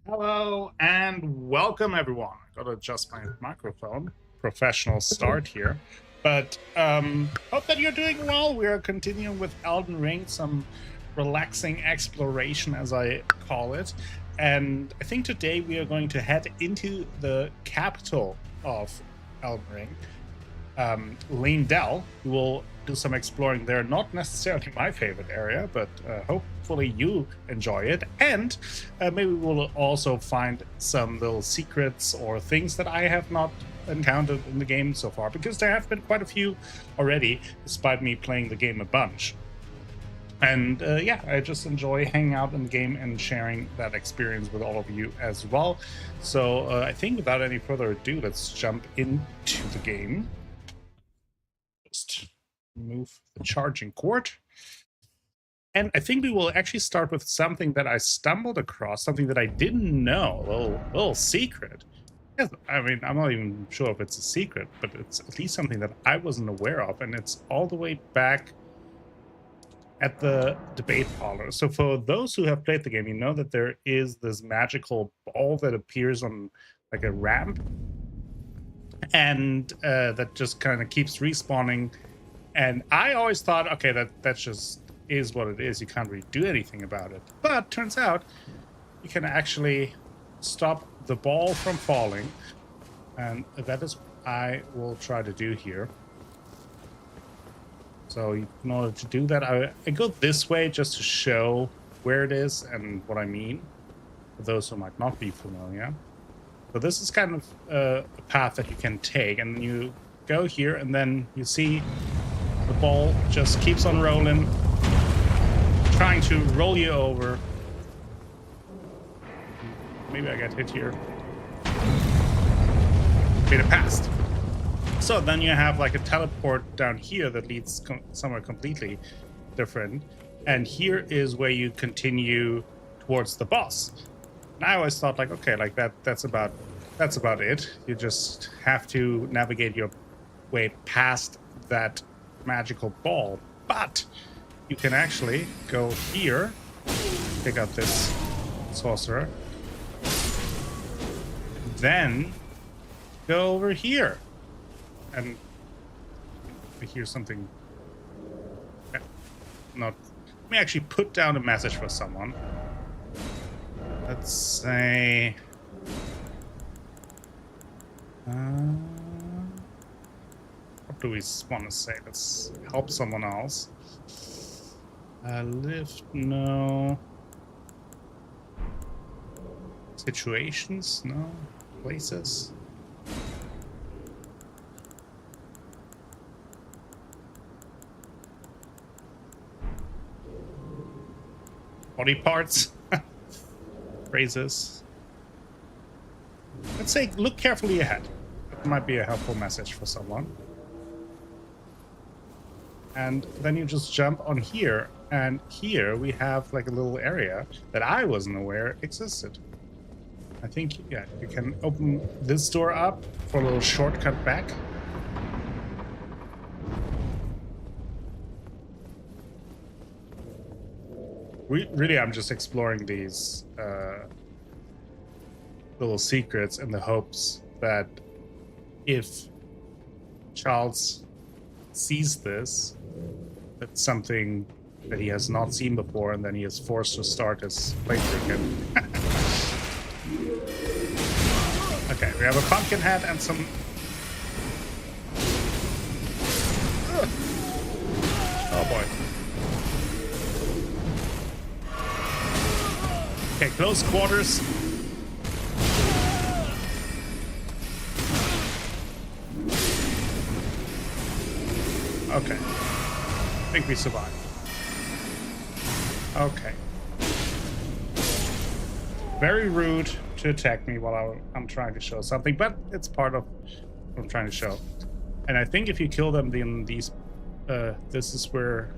Hello and welcome, everyone. I gotta adjust my microphone. Professional start here, but hope that you're doing well. We are continuing with Elden Ring, some relaxing exploration, as I call it. And I think today we are going to head into the capital of Elden Ring, Leyndell. We will do some exploring there. Not necessarily my favorite area, but hopefully you enjoy it. And maybe we'll also find some little secrets or things that I have not encountered in the game so far, because there have been quite a few already, despite me playing the game a bunch. And yeah, I just enjoy hanging out in the game and sharing that experience with all of you as well. So I think without any further ado, let's jump into the game. Just move the charging cord. And I think we will actually start with something that I stumbled across, something that I didn't know, a little secret. I mean, I'm not even sure if it's a secret, but it's at least something that I wasn't aware of, and it's all the way back at the debate parlor. So for those who have played the game, you know that there is this magical ball that appears on like a ramp, and that just kind of keeps respawning. And I always thought, okay, that just is what it is. You can't really do anything about it. But turns out you can actually stop the ball from falling. And that is what I will try to do here. So in order to do that, I go this way just to show where it is and what I mean, for those who might not be familiar. So this is kind of a path that you can take, and you go here, and then you see the ball just keeps on rolling, trying to roll you over. Maybe I got hit here. Made it past. So then you have like a teleport down here that leads somewhere completely different. And here is where you continue towards the boss. And I always thought like, okay, like that's about it. You just have to navigate your way past that magical ball. But you can actually go here, pick up this sorcerer, then go over here. And I hear something. Not. Let me actually put down a message for someone. Let's say. What do we want to say? Let's help someone else. Lift, no. Situations, no. Places. Body parts. Phrases. Let's say look carefully ahead. That might be a helpful message for someone. And then you just jump on here, and here we have like a little area that I wasn't aware existed. I think, yeah, you can open this door up for a little shortcut back. Really, I'm just exploring these little secrets in the hopes that if Charles sees this, that's something that he has not seen before, and then he is forced to start his playthrough again. Okay, we have a pumpkin head and some... Ugh. Oh boy. Okay, close quarters. Okay. I think we survived. Okay. Very rude to attack me while I'm trying to show something, but it's part of what I'm trying to show. And I think if you kill them, then these... this is where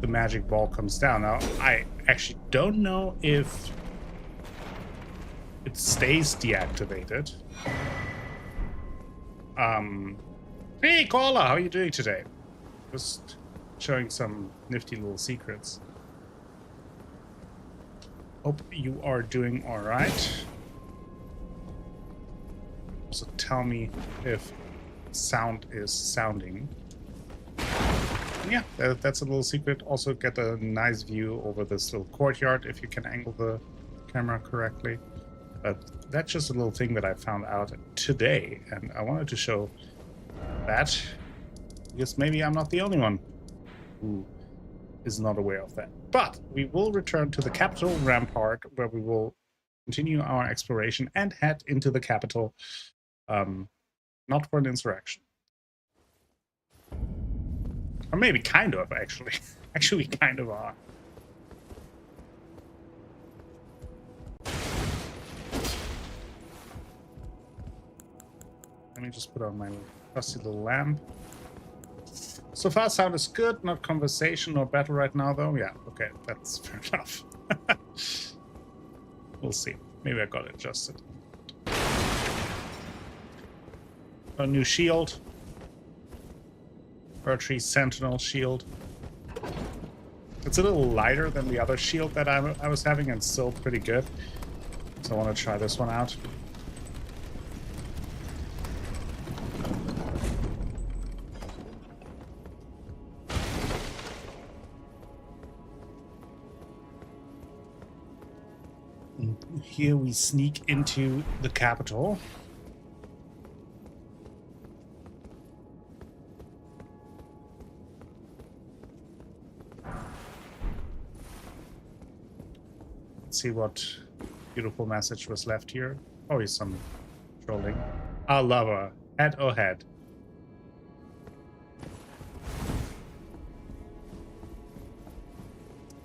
the magic ball comes down. Now, I actually don't know if it stays deactivated. Hey, Koala, how are you doing today? Just showing some nifty little secrets. Hope you are doing all right. So tell me if sound is sounding. Yeah, that's a little secret. Also get a nice view over this little courtyard if you can angle the camera correctly. But that's just a little thing that I found out today, and I wanted to show that because maybe I'm not the only one who is not aware of that. But we will return to the capital Rampart, where we will continue our exploration and head into the capital, not for an insurrection. Or maybe kind of, actually. Actually, we kind of are. Let me just put on my trusty little lamp. So far, sound is good. Not conversation or battle right now, though. Yeah, okay, that's fair enough. We'll see. Maybe I got it adjusted. A new shield. Archery Sentinel shield. It's a little lighter than the other shield that I was having, and still pretty good. So I want to try this one out. Here we sneak into the capital. Let's see what beautiful message was left here. Oh, some trolling. Our lover, head or head.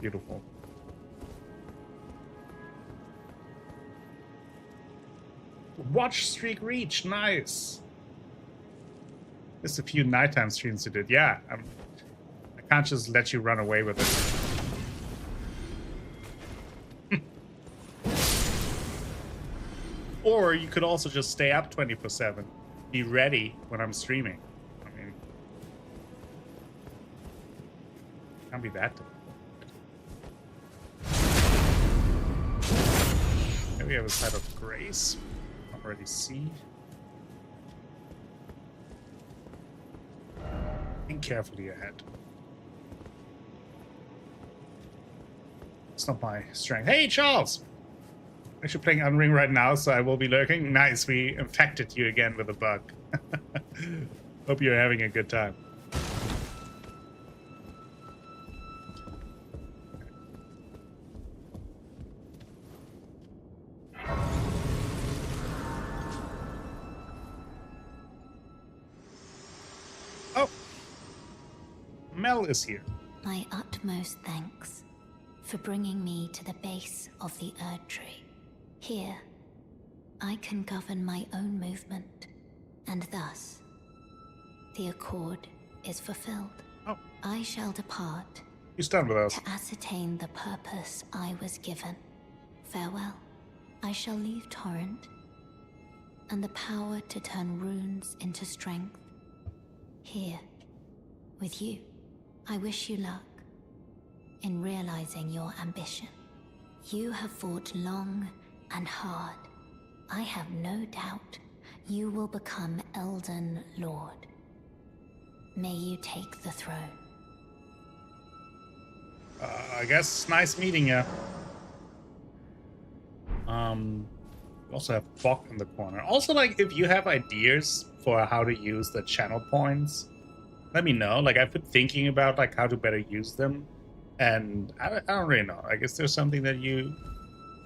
Beautiful. Watch streak reach, nice. Just a few nighttime streams you did. Yeah, I can't just let you run away with it. Or you could also just stay up 24/7. Be ready when I'm streaming. I mean, can't be that difficult. Maybe we have a side of grace. Already see. Think carefully ahead. It's not my strength. Hey, Charles! I'm actually playing Elden Ring right now, so I will be lurking. Nice, we infected you again with a bug. Hope you're having a good time. Mel is here. My utmost thanks for bringing me to the base of the Erd Tree. Here, I can govern my own movement, and thus, the accord is fulfilled. Oh. I shall depart. You stand with us. To ascertain the purpose I was given. Farewell. I shall leave Torrent, and the power to turn runes into strength. Here, with you. I wish you luck in realizing your ambition. You have fought long and hard. I have no doubt you will become Elden Lord. May you take the throne. I guess nice meeting you. We also have Bok in the corner. Also, like, if you have ideas for how to use the channel points, let me know. Like, I've been thinking about like how to better use them, and I don't really know. I guess there's something that you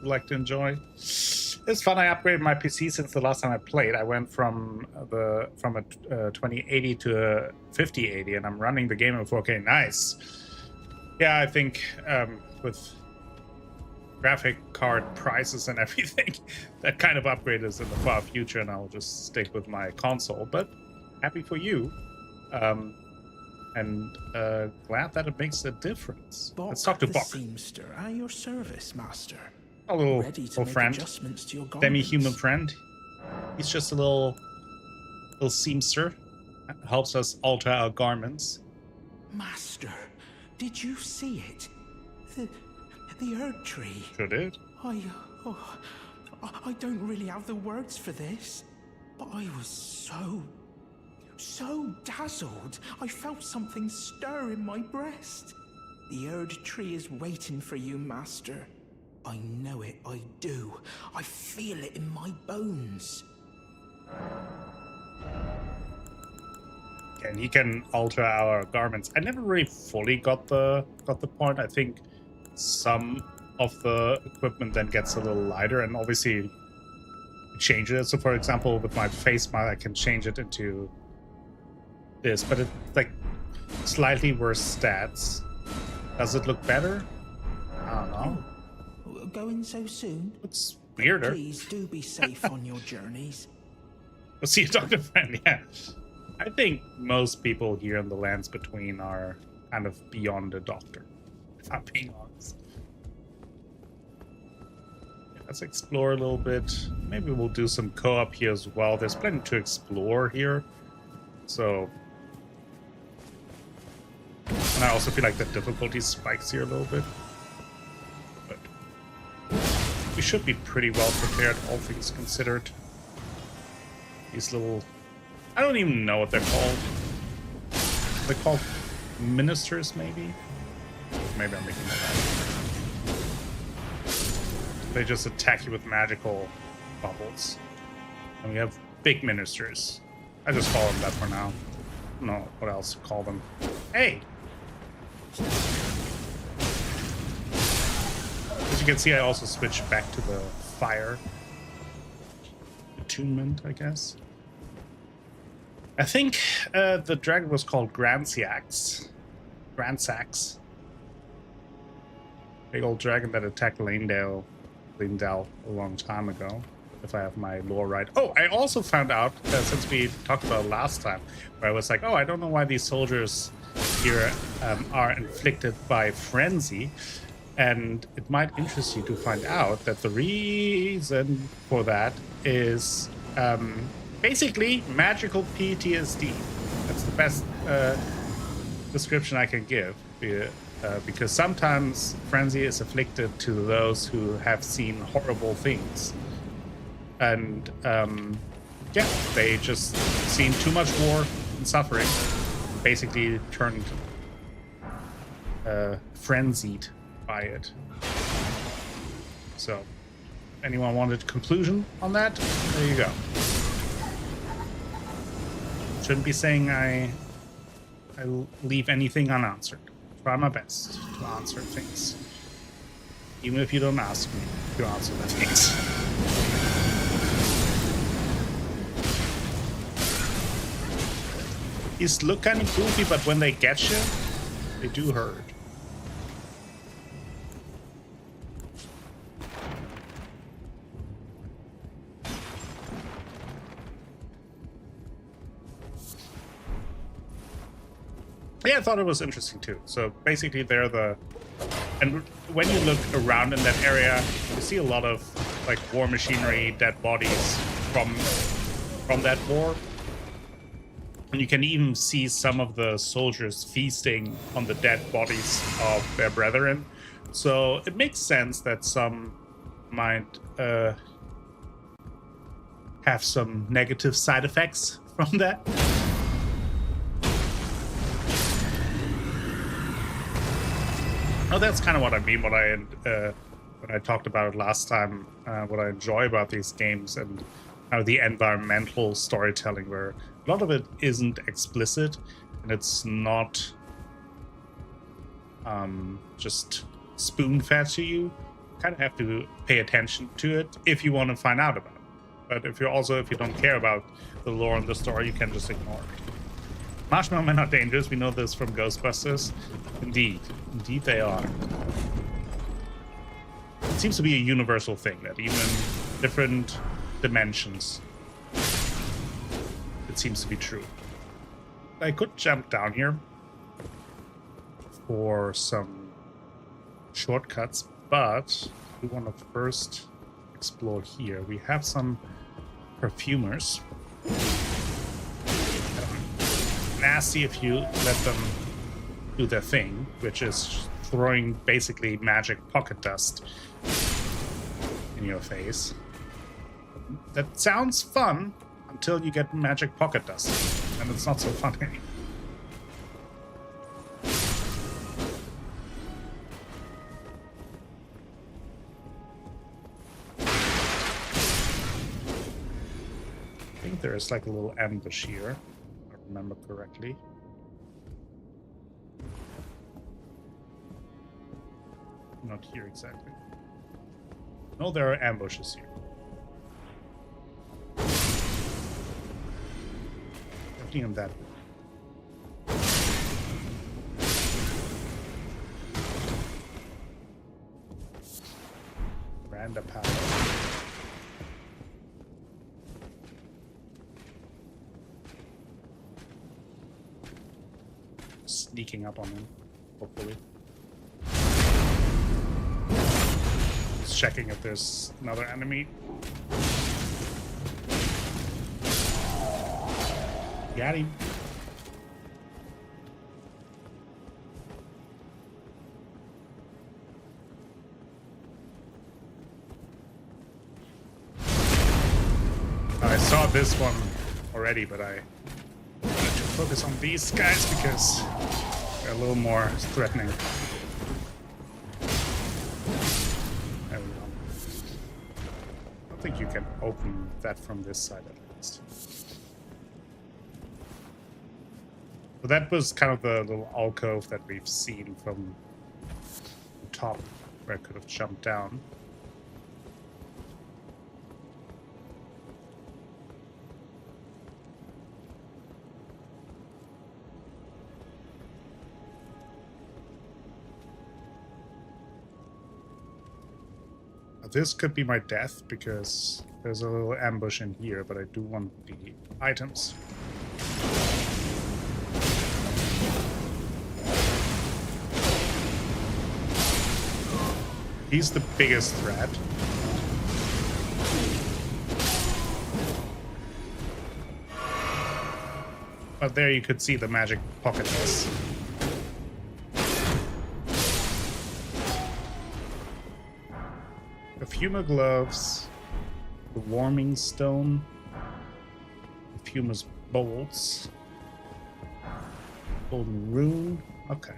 like to enjoy. It's fun. I upgraded my PC since the last time I played. I went from a 2080 to a 5080, and I'm running the game in 4K. Nice. Yeah, I think with graphic card prices and everything, that kind of upgrade is in the far future, and I'll just stick with my console. But happy for you. And glad that it makes a difference. Bok, let's talk to Bok. Seamster, at your service, master. A little Ready friend, adjustments to your demi-human friend. He's just a little seamster. Helps us alter our garments. Master, did you see it? The Erd Tree. Should it? Oh, I don't really have the words for this, but I was so dazzled. I felt something stir in my breast. The Erd Tree is waiting for you, Master. I know it, I do. I feel it in my bones. And he can alter our garments. I never really fully got the point. I think some of the equipment then gets a little lighter, and obviously change it. So for example, with my face mask, I can change it into this, but it's like slightly worse stats. Does it look better? I don't know. Going so soon? It's weirder. Please do be safe on your journeys. We'll see you, Dr. Friend. Yeah. I think most people here in the lands between are kind of beyond a doctor, if I'm being honest. Yeah, let's explore a little bit. Maybe we'll do some co-op here as well. There's plenty to explore here. So... And I also feel like the difficulty spikes here a little bit. But we should be pretty well prepared, all things considered. These little... I don't even know what they're called. They're called ministers, maybe? Maybe I'm making that up. They just attack you with magical bubbles. And we have big ministers. I just call them that for now. I don't know what else to call them. Hey! As you can see, I also switched back to the fire attunement, I guess. I think the dragon was called Grandsax. Big old dragon that attacked Leyndell a long time ago, if I have my lore right. Oh, I also found out, since we talked about it last time, where I was like, oh, I don't know why these soldiers here are inflicted by frenzy. And it might interest you to find out that the reason for that is... basically, magical PTSD. That's the best description I can give. Because sometimes frenzy is afflicted to those who have seen horrible things. And, yeah, they just seen too much war and suffering. Basically turned frenzied by it. So, anyone wanted a conclusion on that? There you go. Shouldn't be saying I leave anything unanswered. Try my best to answer things. Even if you don't ask me to answer the things. These look kind of goofy, but when they get you, they do hurt. Yeah, I thought it was interesting too. So basically they're the... And when you look around in that area, you see a lot of like war machinery, dead bodies from that war. And you can even see some of the soldiers feasting on the dead bodies of their brethren. So it makes sense that some might have some negative side effects from that. Oh, that's kind of what I mean. What I talked about last time. What I enjoy about these games and the environmental storytelling, where a lot of it isn't explicit and it's not just spoon-fed to you. You kind of have to pay attention to it if you want to find out about it. But if you don't care about the lore and the story, you can just ignore it. Marshmallow men are dangerous. We know this from Ghostbusters. Indeed they are. It seems to be a universal thing that even in different dimensions, it seems to be true. I could jump down here for some shortcuts, but we want to first explore here. We have some perfumers. Nasty if you let them do their thing, which is throwing basically magic pocket dust in your face. That sounds fun until you get magic pocket dust, and it's not so funny. I think there's like a little ambush here, if I remember correctly. Not here exactly. No, there are ambushes here. Definitely in that way. Random power. Sneaking up on him, hopefully. Just checking if there's another enemy. Got him. I saw this one already, but I wanted to focus on these guys because they're a little more threatening. There we go. I don't think you can open that from this side at least. So that was kind of the little alcove that we've seen from the top where I could have jumped down. This could be my death because there's a little ambush in here, but I do want the items. He's the biggest threat. But there you could see the magic pocket dust. Perfumer gloves, the warming stone, perfumer's bolts, golden rune. Okay.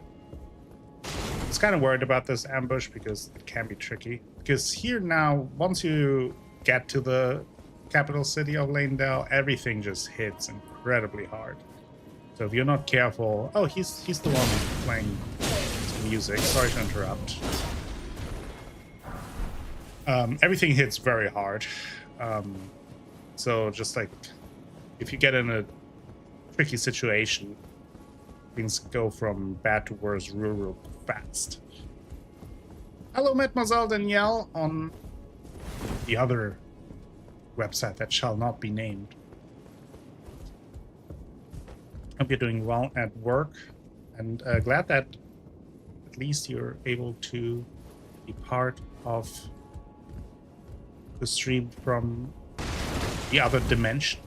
I was kind of worried about this ambush because it can be tricky. Because here now, once you get to the capital city of Leyndell, everything just hits incredibly hard. So if you're not careful, oh, he's the one playing some music. Sorry to interrupt. Everything hits very hard. So just like if you get in a tricky situation, things go from bad to worse real fast. Hello, Mademoiselle Danielle on the other website that shall not be named. Hope you're doing well at work, and glad that at least you're able to be part of the stream from the other dimension,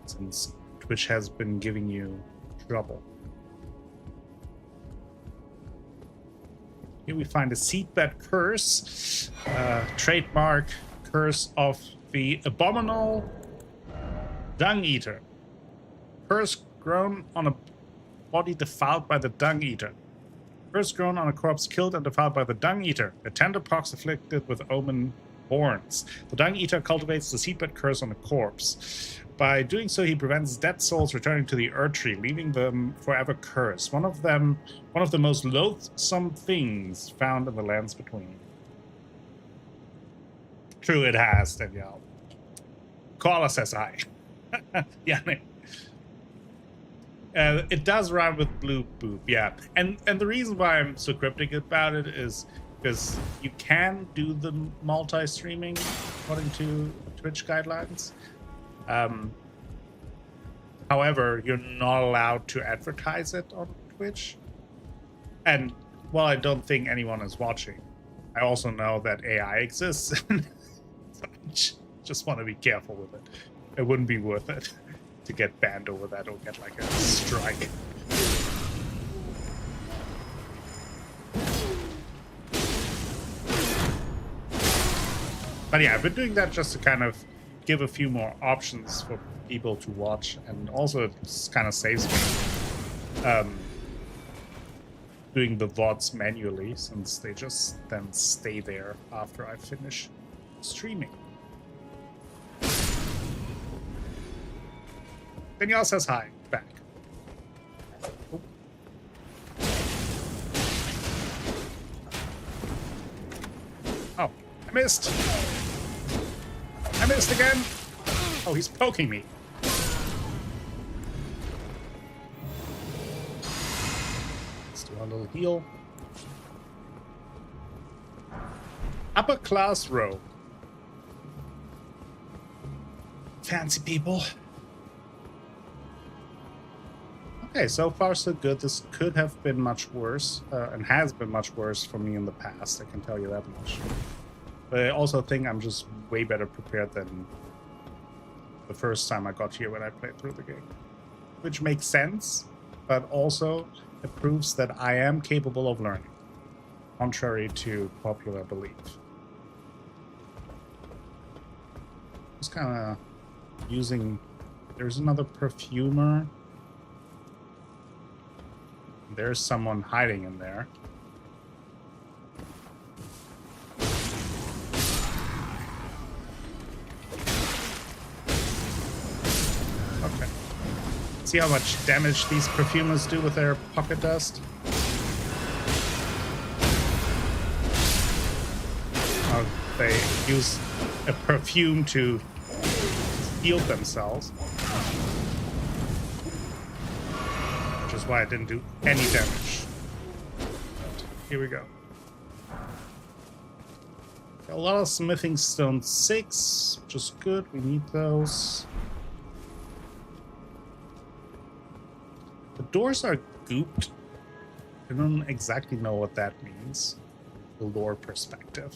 since Twitch has been giving you trouble. Here we find a seedbed curse, trademark curse of the abominable dung eater. Curse grown on a body defiled by the dung eater. Curse grown on a corpse killed and defiled by the dung eater. A tender pox afflicted with omen borns. The dung eater cultivates the seedbed curse on a corpse. By doing so, he prevents dead souls returning to the Earth Tree, leaving them forever cursed. One of the most loathsome things found in the lands between. True, it has, Danielle. Koala says hi. Yeah. It does rhyme with blue boop, yeah. And the reason why I'm so cryptic about it is because you can do the multi-streaming according to Twitch guidelines. However, you're not allowed to advertise it on Twitch. And while I don't think anyone is watching, I also know that AI exists. So I just want to be careful with it. It wouldn't be worth it to get banned over that or get like a strike. But yeah, I've been doing that just to kind of give a few more options for people to watch, and also it kind of saves me doing the VODs manually, since they just then stay there after I finish streaming. Danielle says hi back. Oh. Oh, I missed. I missed again. Oh, he's poking me. Let's do a little heal. Upper class row. Fancy people. Okay, so far so good. This could have been much worse, and has been much worse for me in the past, I can tell you that much. But I also think I'm just way better prepared than the first time I got here when I played through the game. Which makes sense, but also it proves that I am capable of learning, contrary to popular belief. Just kind of using... There's another perfumer. There's someone hiding in there. Okay. See how much damage these perfumers do with their pocket dust? Oh, they use a perfume to heal themselves. Which is why I didn't do any damage. But here we go. Got a lot of smithing stone 6, which is good. We need those. The doors are gooped. I don't exactly know what that means. The lore perspective.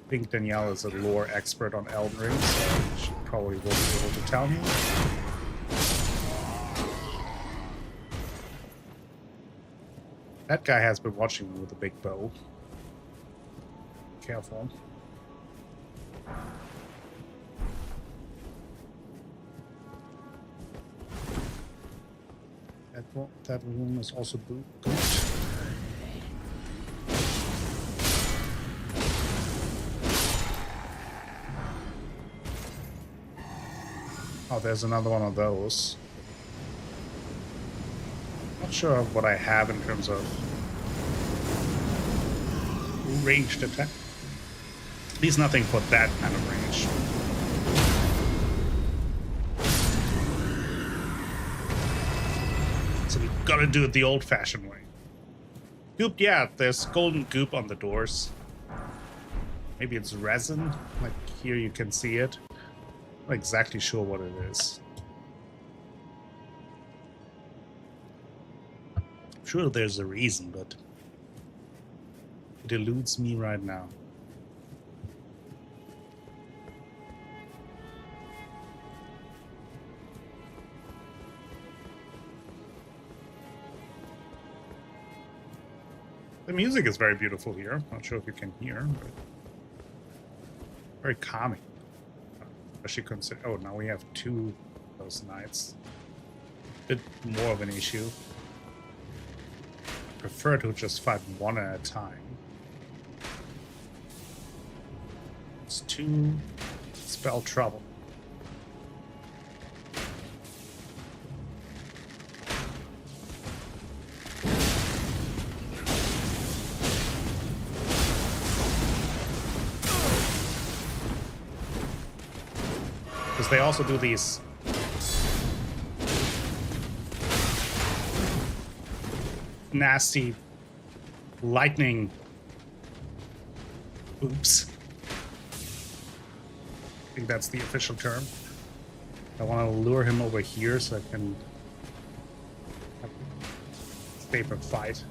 I think Danielle is a lore expert on Elden Ring, so she probably will be able to tell me. That guy has been watching me with a big bow. Careful. That room is also good. Oh, there's another one of those. Not sure what I have in terms of ranged attack. At least nothing for that kind of range. So we gotta do it the old-fashioned way. Goop, yeah, there's golden goop on the doors. Maybe it's resin. Like here you can see it. Not exactly sure what it is. I'm sure there's a reason, but it eludes me right now. The music is very beautiful here. Not sure if you can hear, but very calming. Especially consider. Oh, now we have 2 of those knights. Bit more of an issue. Prefer to just fight one at a time. It's 2 spell trouble. Because they also do these nasty lightning oops. I think that's the official term. I want to lure him over here so I can save a fight.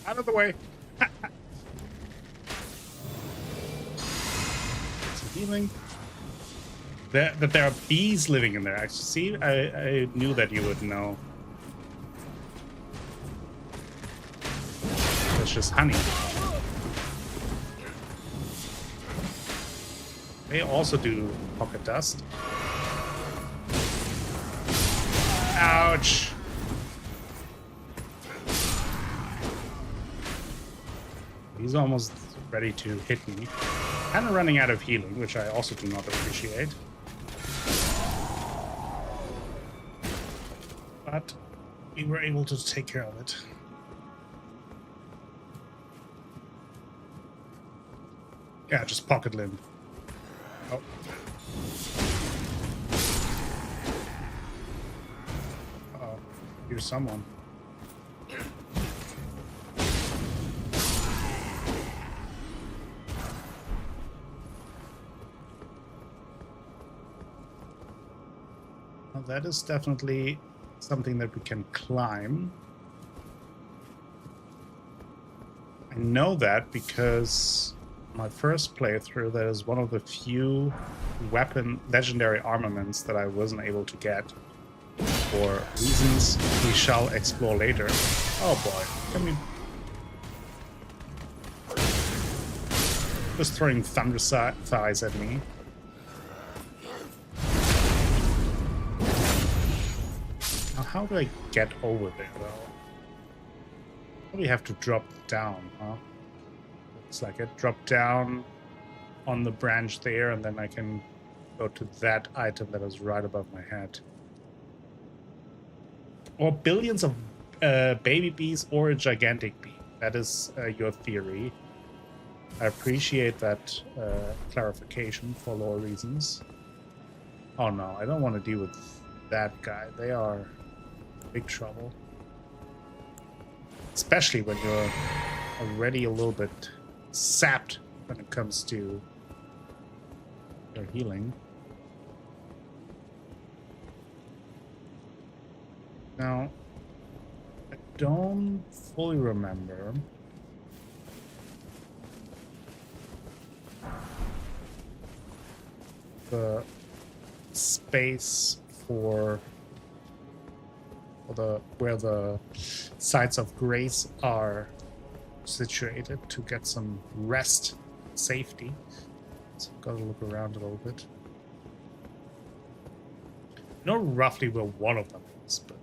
Out of the way. Some healing. that there are bees living in there. Actually, see, I knew that you would know. It's just honey. They also do pocket dust. Ouch! He's almost ready to hit me. Kind of running out of healing, which I also do not appreciate. But we were able to take care of it. Yeah, just pocket limb. Oh. Uh-oh. Here's someone. Well, that is definitely something that we can climb. I know that because my first playthrough, that is one of the few legendary armaments that I wasn't able to get for reasons we shall explore later. Oh boy, can we... Just throwing thunder thighs at me. Now, how do I get over there, though? Probably have to drop down, huh? Looks like it. Drop down on the branch there, and then I can go to that item that is right above my head. Or billions of baby bees or a gigantic bee. That is your theory. I appreciate that clarification for lore reasons. Oh no, I don't want to deal with that guy. They are big trouble. Especially when you're already a little bit sapped when it comes to your healing. Now, I don't fully remember the space for where the sites of grace are situated to get some rest, safety. So I've got to look around a little bit. I know roughly where one of them is, but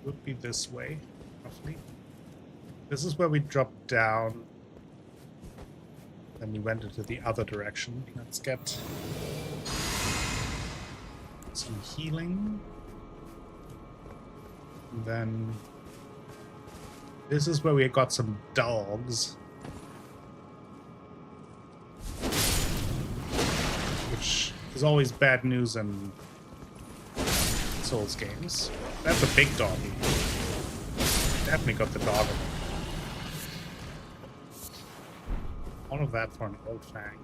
would be this way, roughly. This is where we dropped down. Then we went into the other direction. Let's get some healing. And then this is where we got some dogs. Which is always bad news in Souls games. That's a big doggy. Definitely got the dog in it. All of that for an old fang.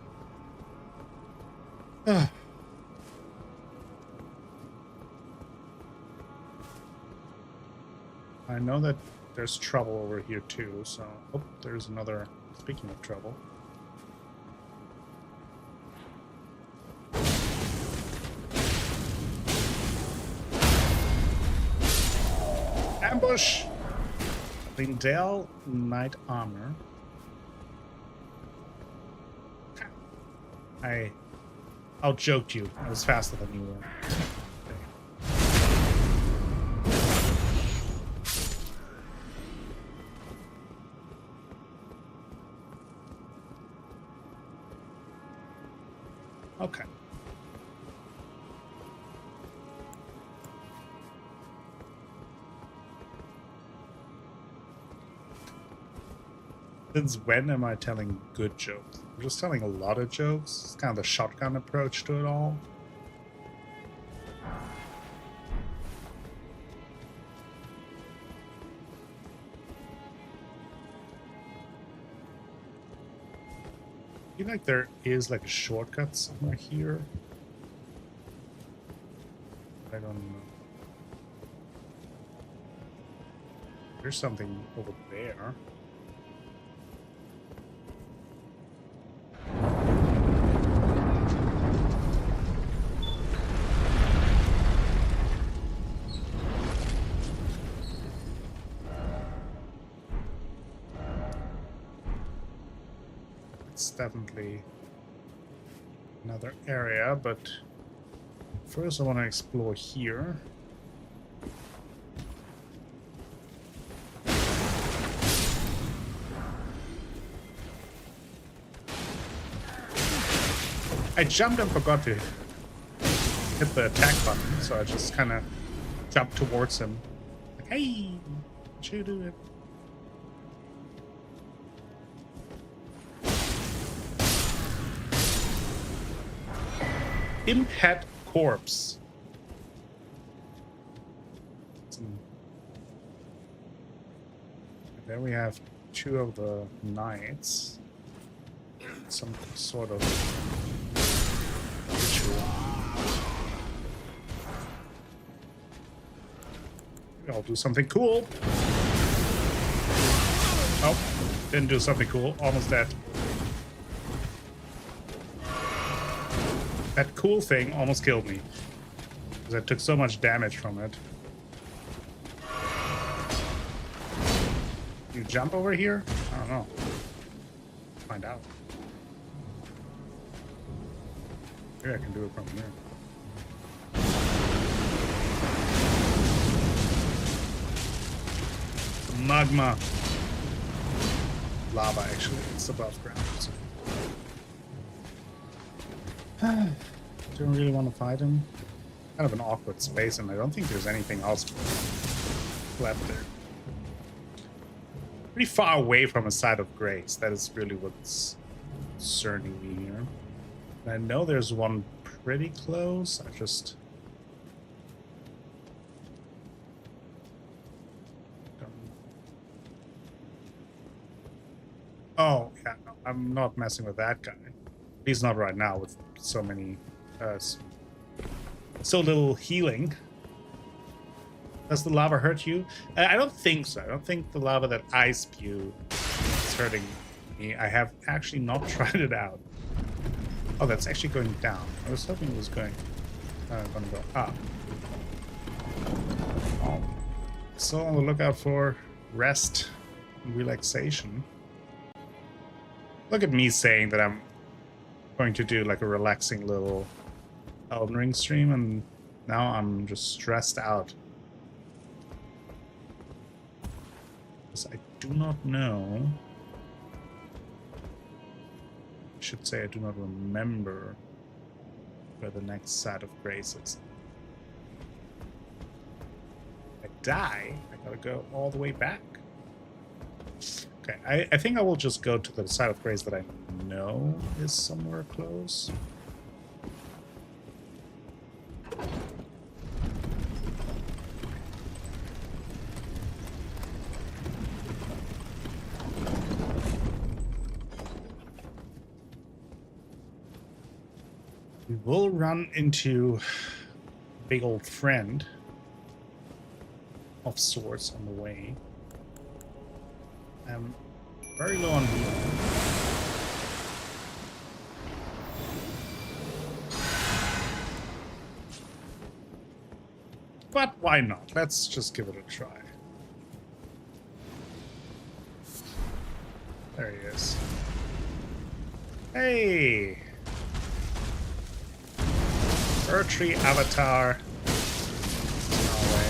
I know that there's trouble over here too, so... Oh, there's another... Speaking of trouble. Ambush! Leyndell Knight Armor. I out-joked you. I was faster than you were. Okay. Since when am I telling good jokes? I'm just telling a lot of jokes. It's kind of the shotgun approach to it all. I feel like there is like a shortcut somewhere here. I don't know. There's something over there. It's definitely another area, but first I want to explore here. I jumped and forgot to hit the attack button, so I just kind of jumped towards him. Like, hey, what you doing? Impet Corpse. There we have 2 of the knights. Some sort of ritual. Maybe I'll do something cool. Oh, didn't do something cool. Almost dead. That cool thing almost killed me. Because I took so much damage from it. You jump over here? I don't know. Find out. Maybe I can do it from here. Magma. Lava, actually. It's above ground. So. Don't really want to fight him. Kind of an awkward space, and I don't think there's anything else left there. Pretty far away from a site of grace. That is really what's concerning me here. And I know there's one pretty close. I just don't... Oh, yeah, no, I'm not messing with that guy. At least not right now with so many, so little healing. Does the lava hurt you? I don't think so. I don't think the lava that I spew is hurting me. I have actually not tried it out. Oh, that's actually going down. I was hoping it was going to go up. Oh. So on the lookout for rest and relaxation. Look at me saying that I'm going to do like a relaxing little Elden Ring stream, and now I'm just stressed out. I do not know. I should say I do not remember where the next site of grace is. If I die, I gotta go all the way back. Okay, I think I will just go to the site of grace that I know is somewhere close. We will run into a big old friend of sorts on the way. I'm very low on healing. But why not? Let's just give it a try. There he is. Hey! Tree avatar. No way.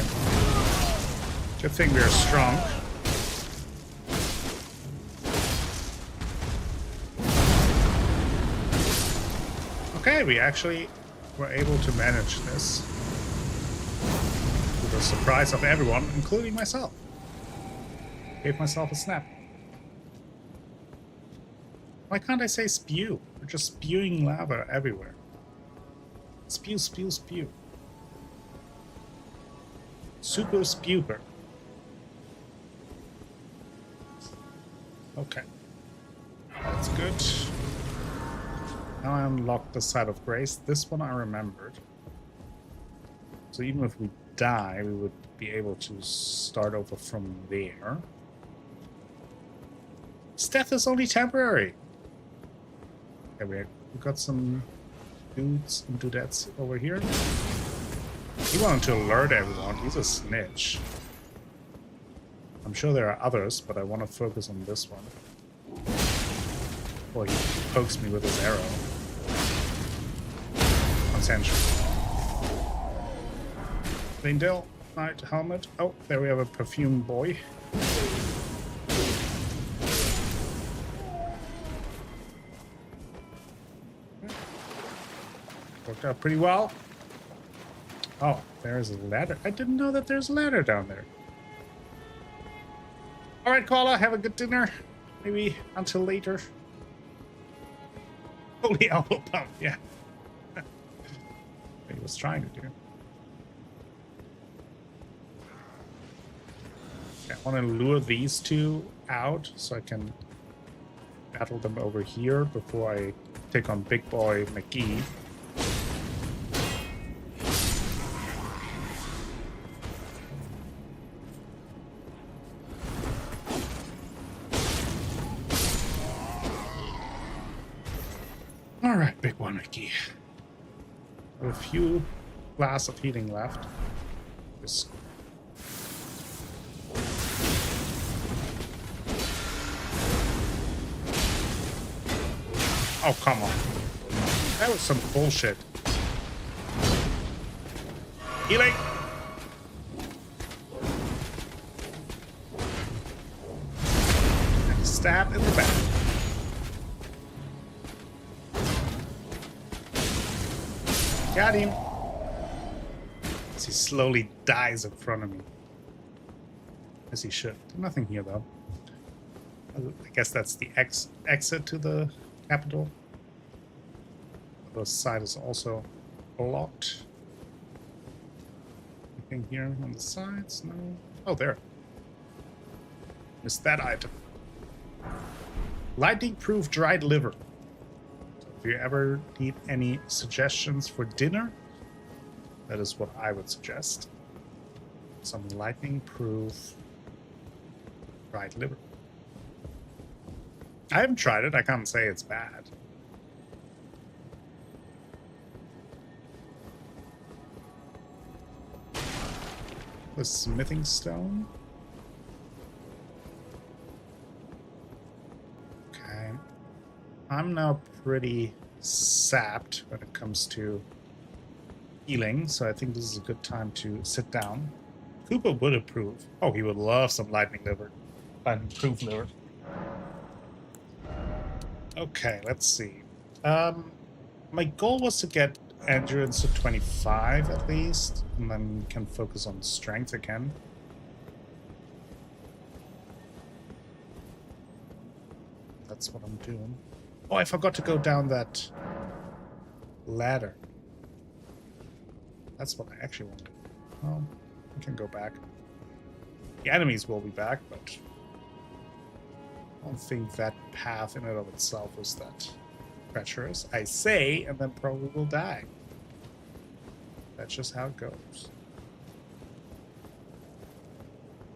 Good thing we are strong. Okay, we actually were able to manage this. To the surprise of everyone, including myself. Gave myself a snap. Why can't I say spew? We're just spewing lava everywhere. Spew, spew, spew. Super spewer. Okay. That's good. Now I unlocked the site of grace. This one I remembered. So even if we die, we would be able to start over from there. Death is only temporary. Okay, we got some dudes and dudettes over here. He wanted to alert everyone. He's a snitch. I'm sure there are others, but I want to focus on this one. before he pokes me with his arrow. Concentrate. Leyndell, knight helmet. Oh, there we have a perfume boy. Worked out pretty well. Oh, there's a ladder. I didn't know that there's a ladder down there. All right, Koala, have a good dinner. Maybe until later. Holy elbow pump, yeah. What he was trying to do. Okay, I want to lure these two out so I can battle them over here before I take on Big Boy McGee. Alright, Big One McGee. A few glass of healing left. Just oh, come on. That was some bullshit. Healing! And stab in the back. Got him. As he slowly dies in front of me. As he should. Nothing here, though. I guess that's the exit to the capital. The side is also blocked. Anything here on the sides? No. Oh, there. Missed that item. Lightning-proof dried liver. So if you ever need any suggestions for dinner, that is what I would suggest. Some lightning-proof dried liver. I haven't tried it. I can't say it's bad. The smithing stone. Okay. I'm now pretty sapped when it comes to healing, so I think this is a good time to sit down. Cooper would approve. Oh, he would love some lightning liver. Lightning-proof liver. Okay, let's see. My goal was to get endurance to 25 at least, and then we can focus on strength again. That's what I'm doing. Oh, I forgot to go down that ladder. That's what I actually wanted. Well, we can go back. The enemies will be back, but I don't think that path in and of itself was that treacherous. I say, and then probably will die. That's just how it goes.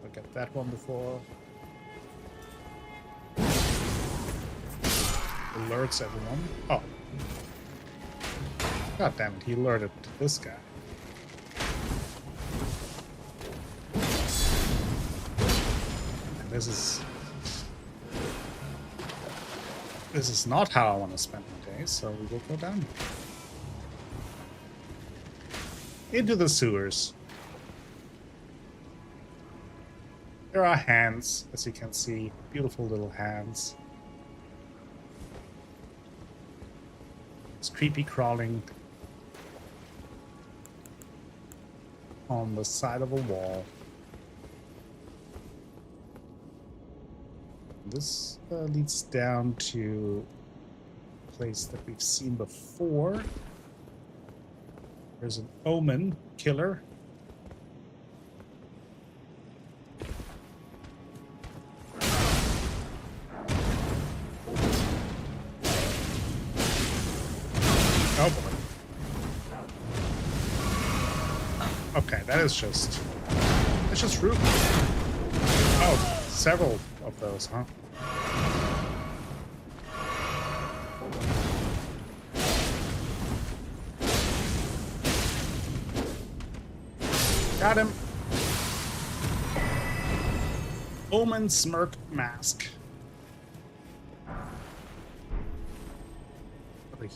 I'll get that one before. Alerts everyone. Oh. God damn it, he alerted this guy. And this is not how I want to spend my day, so we will go down. Into the sewers. There are hands, as you can see. Beautiful little hands. It's creepy crawling on the side of a wall. This leads down to a place that we've seen before. There's an omen killer. Oh boy. Okay, that's just rude. Oh, several of those, huh? Got him. Omen Smirk Mask. the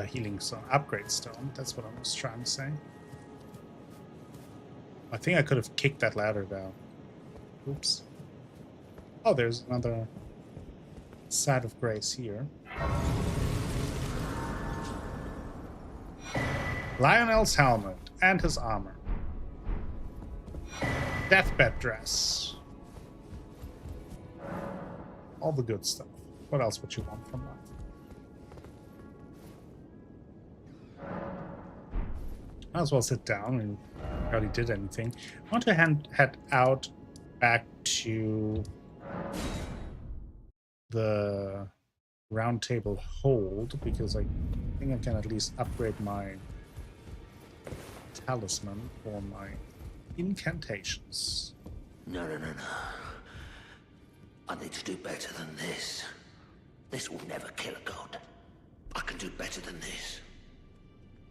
healing stone, upgrade stone. That's what I was trying to say. I think I could have kicked that ladder down. Oops. Oh, there's another side of grace here. Lionel's helmet and his armor. Deathbed dress. All the good stuff. What else would you want from that? Might as well sit down. We barely did anything. I want to head out back to the round table hold, because I think I can at least upgrade my talisman for my incantations. No. I need to do better than this. This will never kill a god. I can do better than this.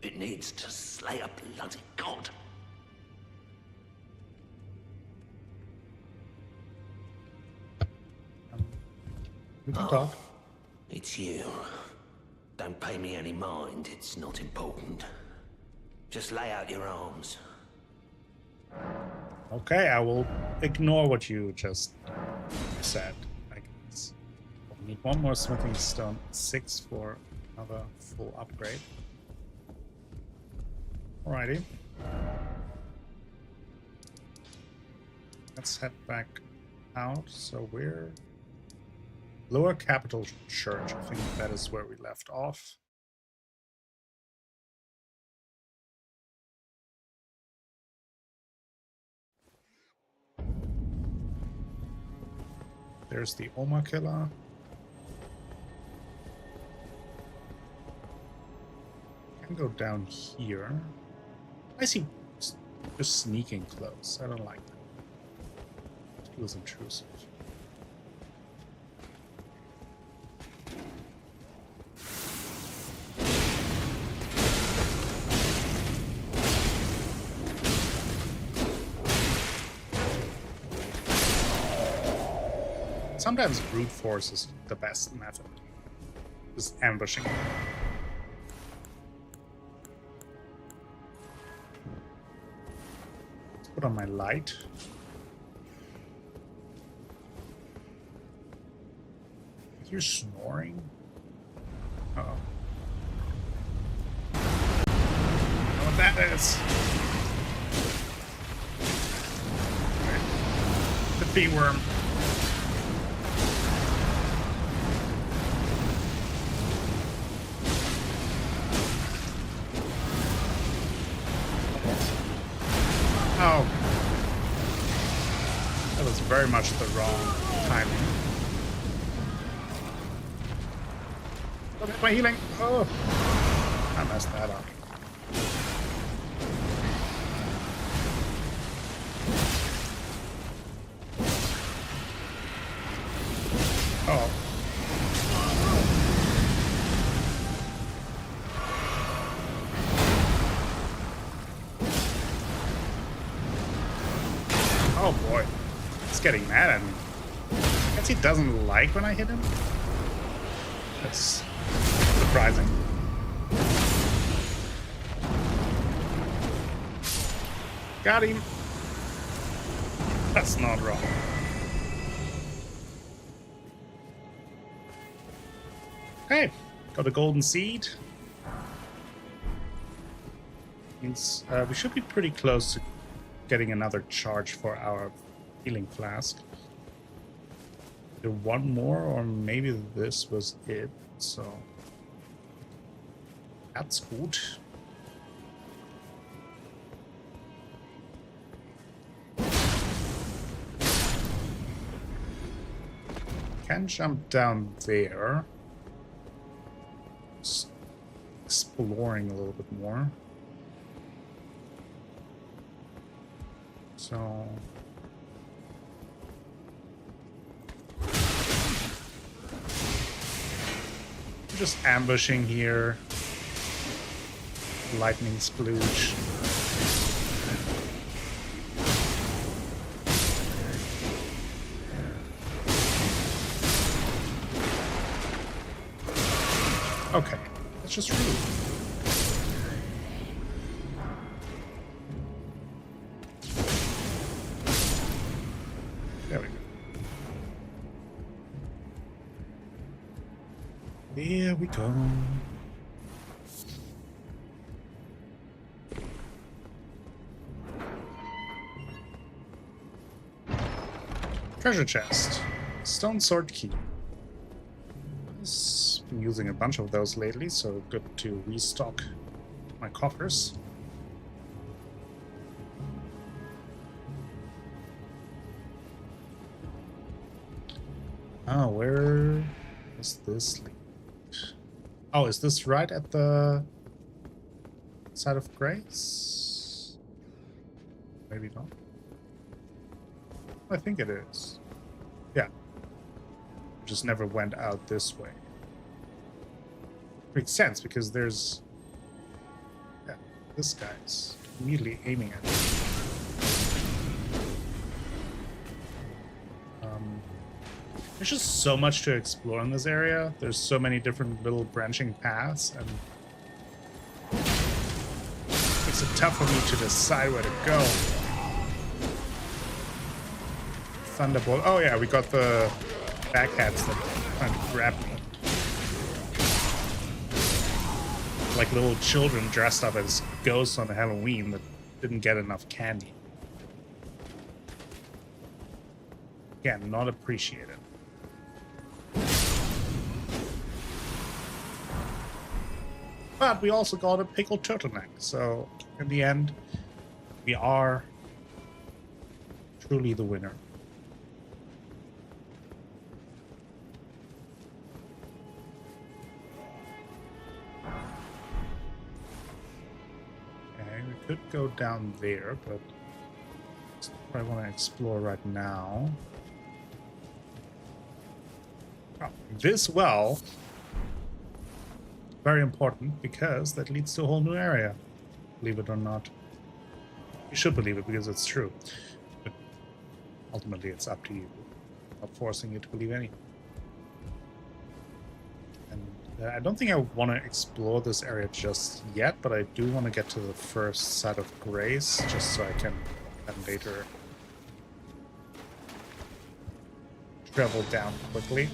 It needs to slay a bloody god. We can talk. It's you. Don't pay me any mind, it's not important. Just lay out your arms. Okay, I will ignore what you just said, I guess. We need one more smithing stone, 6 for another full upgrade. Alrighty. Let's head back out. So we're Lower Capital Church. I think that is where we left off. There's the Oma Killer. Can go down here. I see just sneaking close. I don't like that. It feels intrusive. Sometimes brute force is the best method. Just ambushing. Let's put on my light. You're snoring? Uh-oh. I know what that is. Okay. The bee-worm. Oh. That was very much the wrong timing. Look at my healing. Oh. I messed that up. Oh. Oh boy, he's getting mad at me. I guess he doesn't like when I hit him. That's surprising. Got him. That's not wrong. Okay, got a golden seed. Means we should be pretty close to getting another charge for our healing flask. Either one more, or maybe this was it. So that's good. Can jump down there. Just exploring a little bit more. So just ambushing here. Lightning splooge. Okay, that's just rude. There we go. Here we go. Treasure chest. Stone sword key. I've been using a bunch of those lately, so good to restock my coffers. Oh, where is this lead? Oh, is this right at the side of Grace? Maybe not. I think it is. Yeah. Just never went out this way. Makes sense because there's... Yeah, this guy's immediately aiming at me. There's just so much to explore in this area. There's so many different little branching paths, and it makes it tough for me to decide where to go. Thunderbolt. Oh yeah, we got the backhats that trying to grab me. Like little children dressed up as ghosts on Halloween that didn't get enough candy. Again, not appreciated. But we also got a pickled turtleneck, so in the end, we are truly the winner. Okay, we could go down there, but that's what I want to explore right now. Oh, this well, very important because that leads to a whole new area, believe it or not. You should believe it because it's true, but ultimately it's up to you. I'm not forcing you to believe anything. And I don't think I want to explore this area just yet, but I do want to get to the first side of Grace just so I can then later travel down quickly.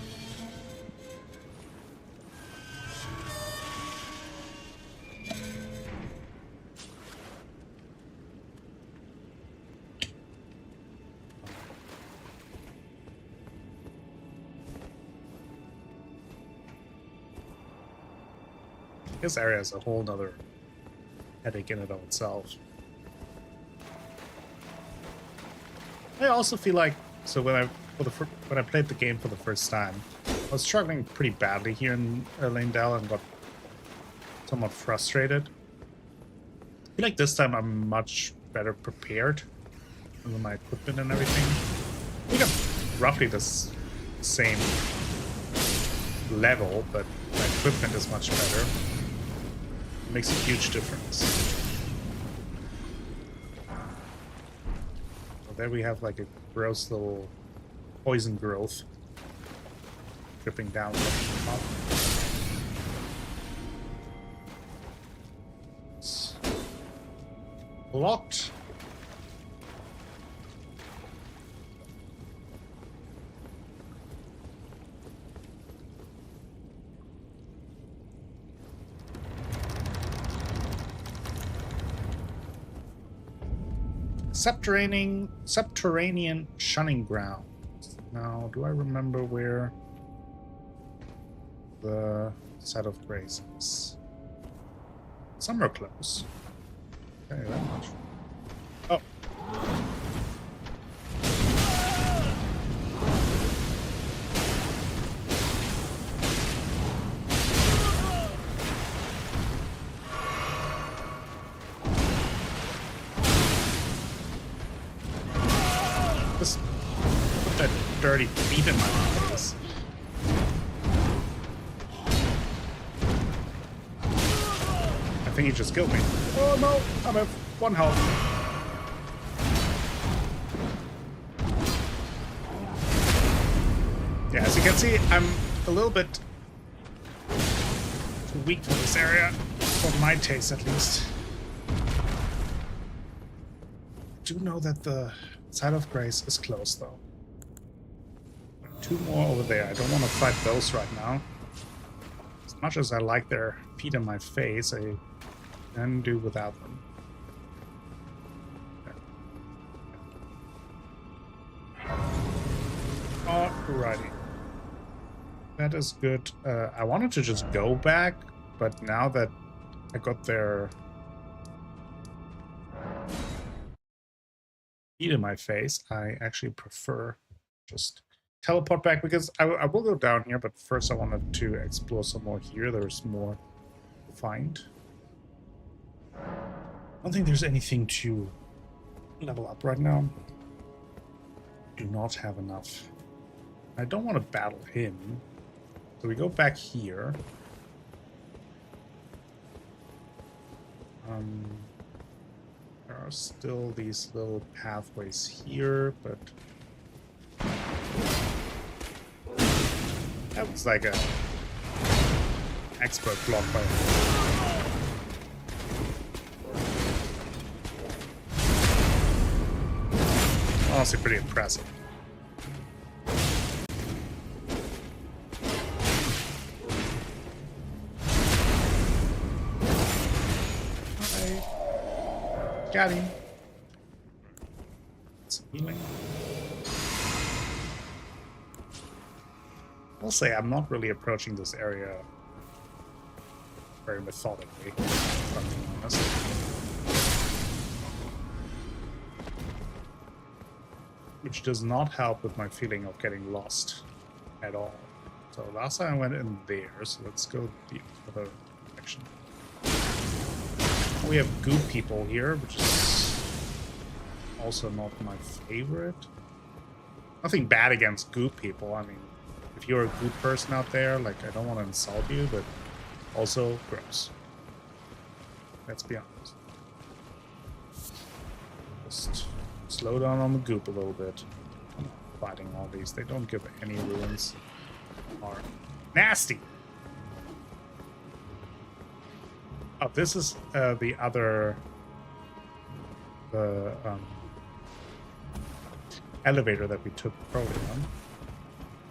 This area is a whole nother headache in and of itself. I also feel like, so when I played the game for the first time, I was struggling pretty badly here in Leyndell and got somewhat frustrated. I feel like this time I'm much better prepared with my equipment and everything. I think I'm roughly the same level, but my equipment is much better. It makes a huge difference. So there we have like a gross little poison growth dripping down from the top. It's blocked. Subterranean shunning ground. Now, do I remember where the set of Grace is? Somewhere close. Okay, that much. Oh. Just put that dirty feet in my face. I think he just killed me. Oh no, I'm at 1 health. Yeah, as you can see, I'm a little bit weak for this area, for my taste at least. Do know that the Side of Grace is close though. 2 more over there. I don't want to fight those right now. As much as I like their feet in my face, I can do without them. Alrighty. That is good. I wanted to just go back, but now that I got their feet in my face, I actually prefer just teleport back, because I will go down here, but first I wanted to explore some more here. There's more to find. I don't think there's anything to level up right now. Do not have enough. I don't want to battle him. So we go back here. There are still these little pathways here, but that was like a expert block by honestly pretty impressive. Got him. Some healing. I'll say I'm not really approaching this area very methodically, if I'm being honest. Which does not help with my feeling of getting lost at all. So last time I went in there, so let's go the other direction. We have goop people here, which is also not my favorite. Nothing bad against goop people. I mean, if you're a goop person out there, like, I don't want to insult you, but also gross. Let's be honest. Just slow down on the goop a little bit. I'm not fighting all these. They don't give any ruins. Are nasty. Oh, this is the other elevator that we took earlier on,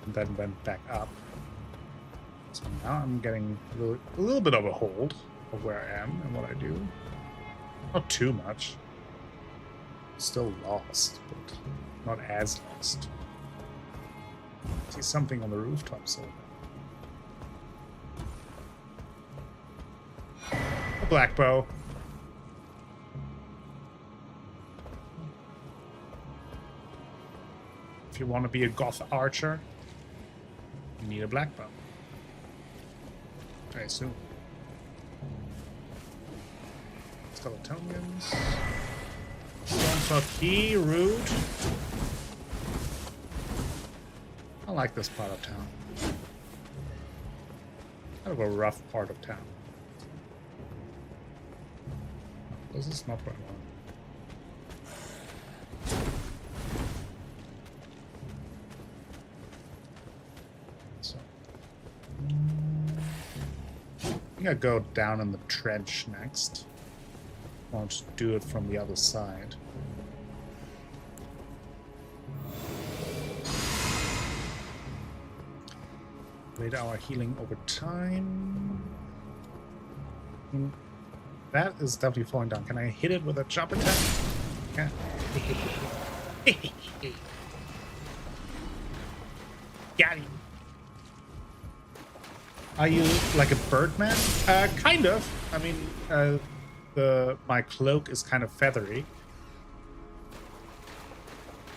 and then went back up. So now I'm getting a little bit of a hold of where I am and what I do. Not too much. Still lost, but not as lost. I see something on the rooftop, so. A black bow. If you want to be a goth archer, you need a black bow. I assume. Skeletonians. Stone key, rude. I like this part of town. Kind of a rough part of town. This is not what I want. So, I think I go down in the trench next. I want to do it from the other side. Wait our healing over time. That is definitely falling down. Can I hit it with a jump attack? Yeah. Got him. Are you like a birdman? Kind of. I mean, my cloak is kind of feathery.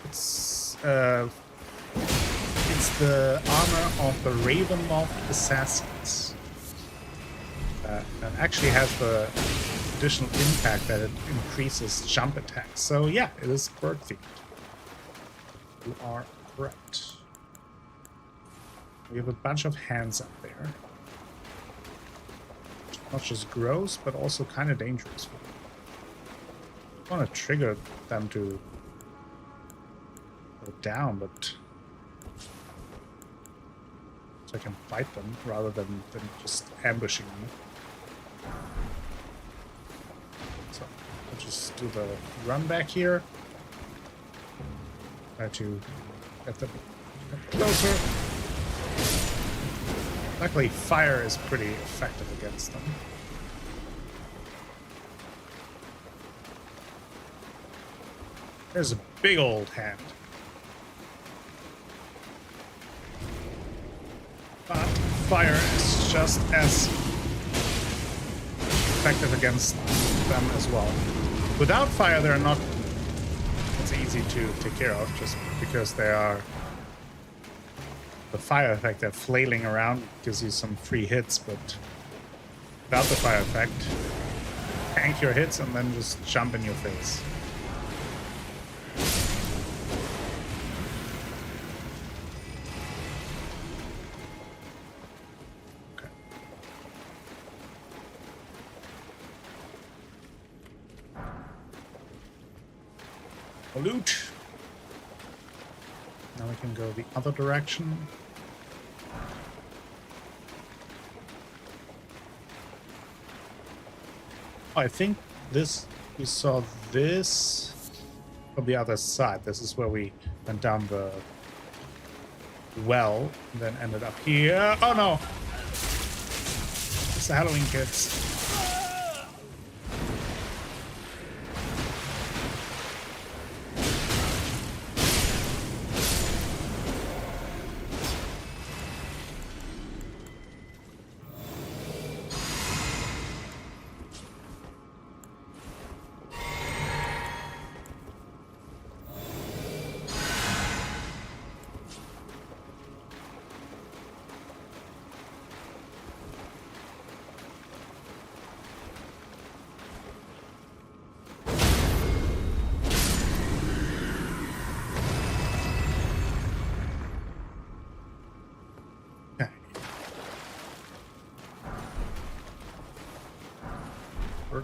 It's the armor of the Ravenloft assassins. And actually has the additional impact that it increases jump attacks. So yeah, it is bird themed. You are correct. We have a bunch of hands up there. Not just gross, but also kind of dangerous. I want to trigger them to go down, but so I can fight them rather than just ambushing me. So I'll just do the run back here. Try to get them closer. Luckily, fire is pretty effective against them. There's a big old hand. But fire is just as effective against them as well. Without fire, they're not as easy to take care of, just because they are... The fire effect, they're flailing around, gives you some free hits, but without the fire effect, tank your hits and then just jump in your face. Loot. Now we can go the other direction. I think this, we saw this from the other side. This is where we went down the well and then ended up here. Oh no! It's the Halloween kids.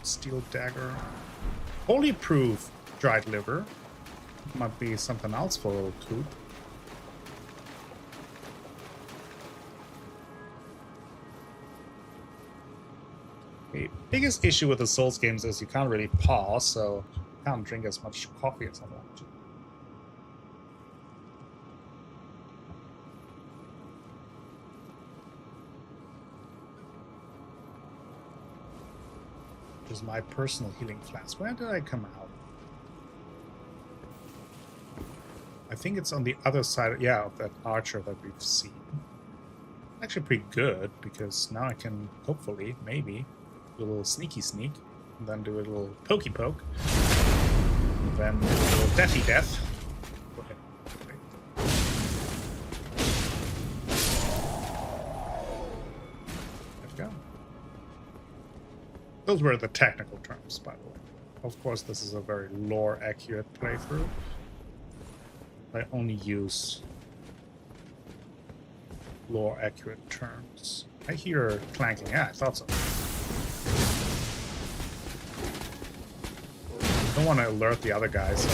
Steel dagger. Holy proof dried liver. Might be something else for a little coop. The biggest issue with the Souls games is you can't really pause, so you can't drink as much coffee as I want to. Is my personal healing flask. Where did I come out? I think it's on the other side, yeah, of that archer that we've seen. Actually pretty good, because now I can hopefully, maybe, do a little sneaky sneak, and then do a little pokey poke, and then do a little deathy death. Go ahead. There we go. Those were the technical terms, by the way. Of course, this is a very lore-accurate playthrough. I only use lore-accurate terms. I hear clanking. Yeah, I thought so. I don't want to alert the other guys.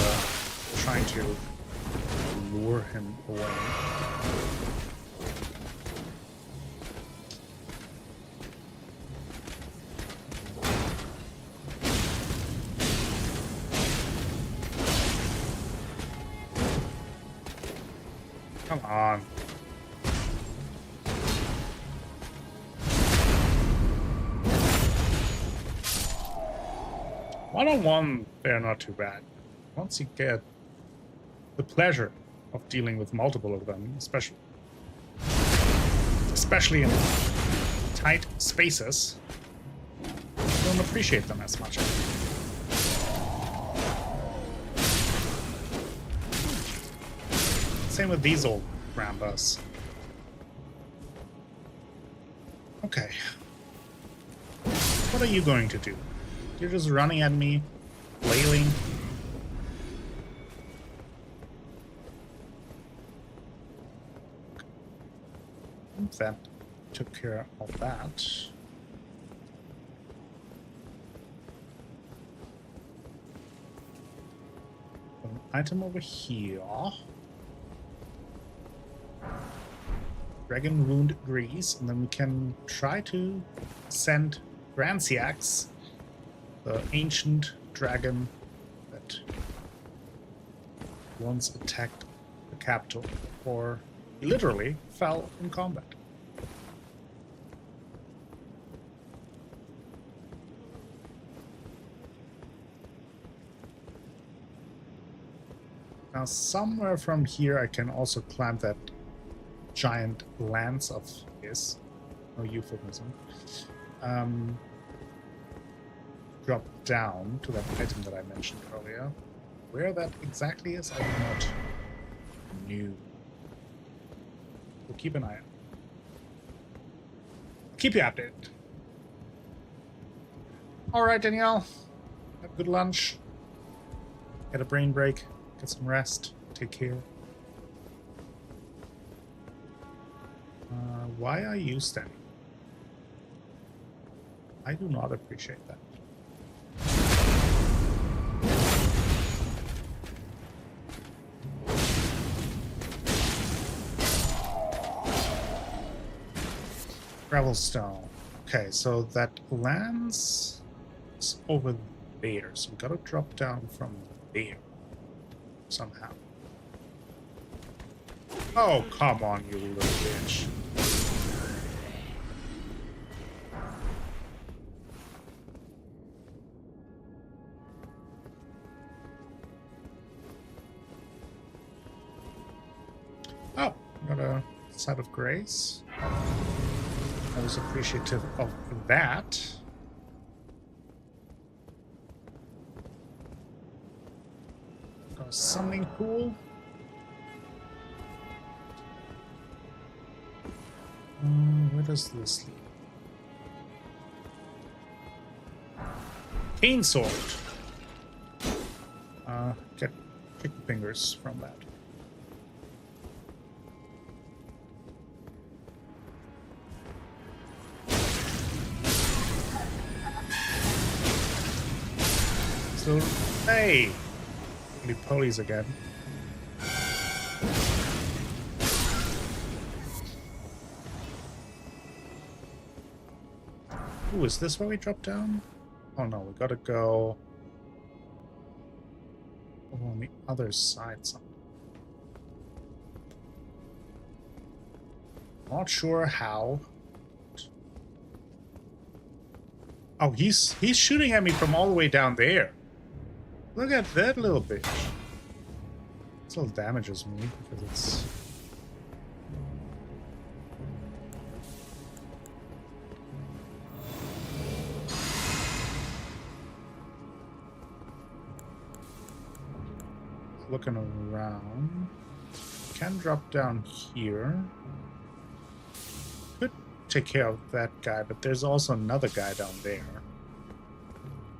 Trying to lure him away. Come on. One-on-one, they're not too bad. Once you get the pleasure of dealing with multiple of them, especially in tight spaces, you don't appreciate them as much. Same with these old Rambas. Okay. What are you going to do? You're just running at me, flailing. That took care of that. An item over here. Dragon Wound Grease, and then we can try to send Granciax, the ancient dragon that once attacked the capital, or literally fell in combat. Now, somewhere from here, I can also climb that giant lance of his. No euphemism. Drop down to that item that I mentioned earlier. Where that exactly is, I do not know. We'll keep an eye out. Keep you updated. Alright, Danielle. Have a good lunch. Get a brain break. Get some rest. Take care. Why are you standing? I do not appreciate that. Gravelstone. Okay, so that lands is over there, so we gotta drop down from there somehow. Oh, come on, you little bitch. Oh, got a side of grace. I was appreciative of that. Got a summoning pool. Where does this lead? Cane sword. Get chicken fingers from that. So, hey! Holy polies again. Ooh, is this where we drop down? Oh no, we gotta go over on the other side somewhere. Not sure how. Oh, he's shooting at me from all the way down there. Look at that little bitch. Still damages me because it's... Looking around. Can drop down here. Could take care of that guy, but there's also another guy down there.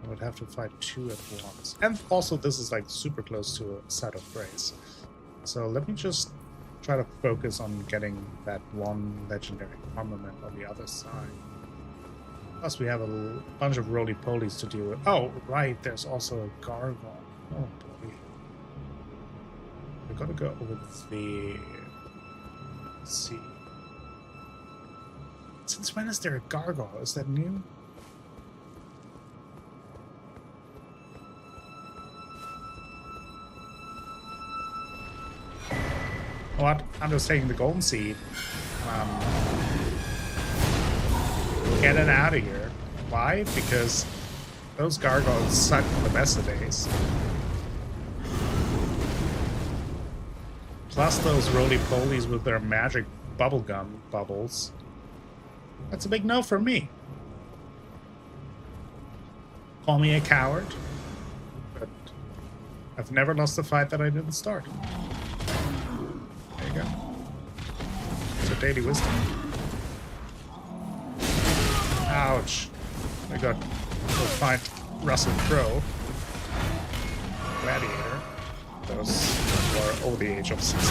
I would have to fight two at once. And also this is like super close to a site of grace. So let me just try to focus on getting that one legendary armament on the other side. Plus we have a bunch of roly-polies to deal with. Oh, right, there's also a gargoyle. Oh boy. We gotta go over there. Let's see. Since when is there a gargoyle? Is that new? What? I'm just taking the golden seed. Getting out of here. Why? Because those gargoyles suck the best of days. Plus those roly-polies with their magic bubblegum bubbles. That's a big no from me. Call me a coward, but I've never lost a fight that I didn't start. There you go. It's a daily wisdom. Ouch. I got to fight Russell Crowe. Gladiator. Those who are over the age of 60.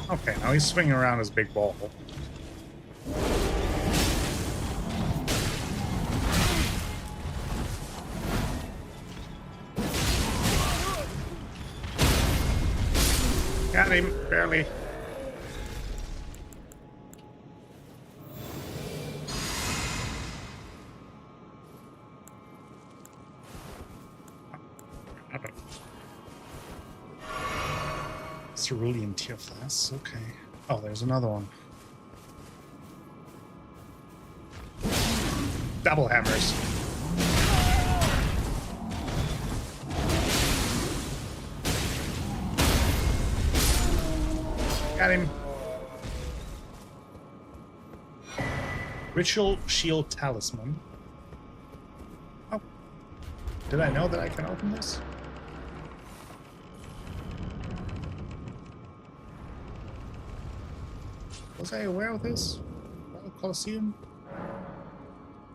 Okay, now he's swinging around his big ball. Got him, barely. Cerulean tier flask, okay. Oh, there's another one. Double hammers. Got him. Ritual Shield Talisman. Oh. Did I know that I can open this? Was I aware of this? Colosseum?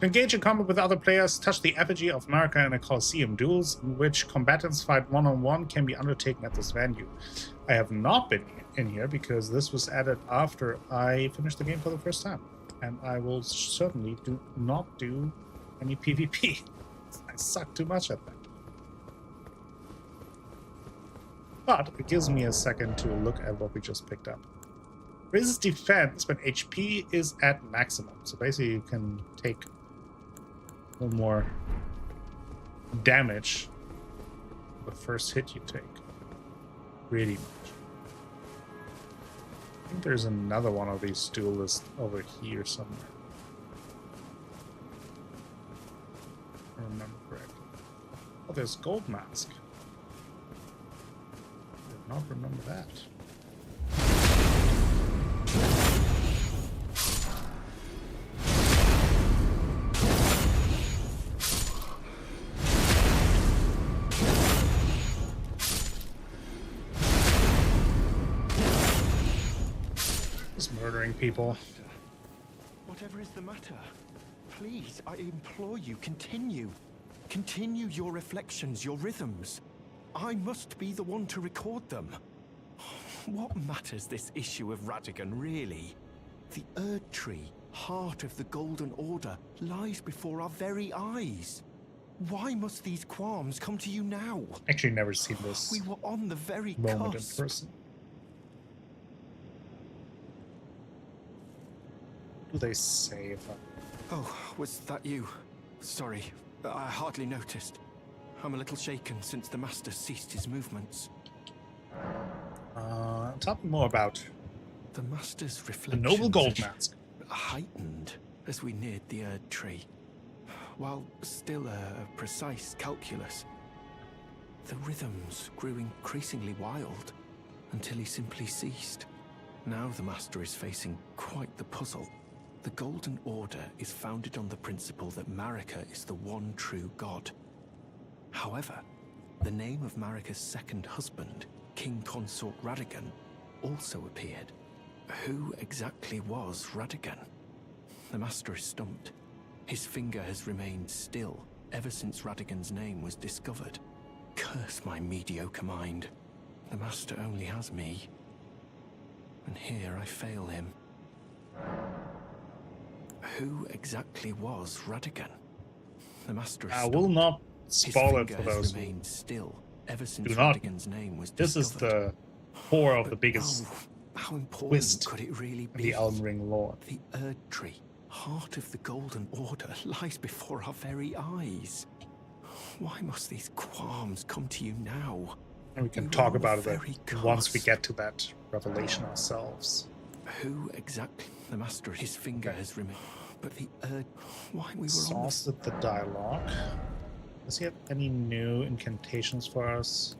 To engage in combat with other players, touch the effigy of Marika in a Colosseum. Duels in which combatants fight one-on-one can be undertaken at this venue. I have not been in here because this was added after I finished the game for the first time. And I will certainly not do any PvP. I suck too much at that. But it gives me a second to look at what we just picked up. Resist defense when HP is at maximum. So basically you can take a little more damage the first hit you take. Really much. I think there's another one of these duelists over here somewhere. If I remember correctly. Oh, there's Gold Mask. I did not remember that. Murdering people. Whatever is the matter? Please, I implore you, continue. Continue your reflections, your rhythms. I must be the one to record them. What matters this issue of Radigan, really? The Erd Tree, heart of the Golden Order, lies before our very eyes. Why must these qualms come to you now? Actually, never seen this We were on the very moment cusp. in person. What do they say if I... Oh, was that you? Sorry, I hardly noticed. I'm a little shaken since the Master ceased his movements. Tell me more about The Master's the reflections noble Gold Mask. heightened as we neared the Erd Tree. While still a precise calculus, the rhythms grew increasingly wild until he simply ceased. Now the Master is facing quite the puzzle. The Golden Order is founded on the principle that Marika is the one true god. However, the name of Marika's second husband, King Consort Radigan, also appeared. Who exactly was Radigan? The Master is stumped. His finger has remained still ever since Radigan's name was discovered. Curse my mediocre mind. The Master only has me. And here I fail him. Who exactly was Radigan? The Master is I stumped. will not His spoil it finger for has those who remained still ever since do not. Radigan's name was This is discovered. the core of the biggest How important twist could it really in be? the Elden Ring lore. The Erd Tree, heart of the Golden Order, lies before our very eyes. Why must these qualms come to you now? And we can We were talk on the about it very once we cusp. get to that revelation ourselves. Who exactly? The Master, his finger has remained. But the Erd... Why we were on the... Exhausted the dialogue. Does he have any new incantations for us?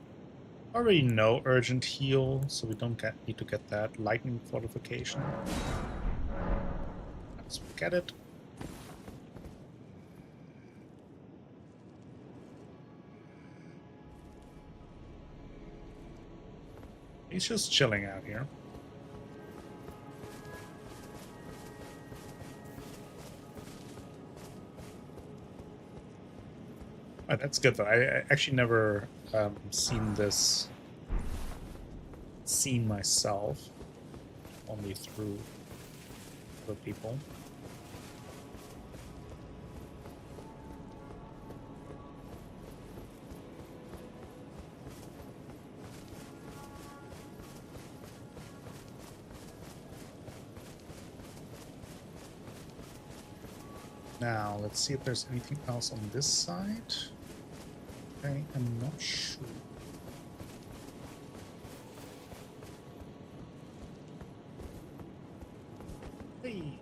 Already know urgent heal, so we don't need to get that. Lightning fortification. Let's get it. He's just chilling out here. Oh, that's good though. I actually never seen this scene myself, only through other people. Now, let's see if there's anything else on this side. I am not sure. Hey.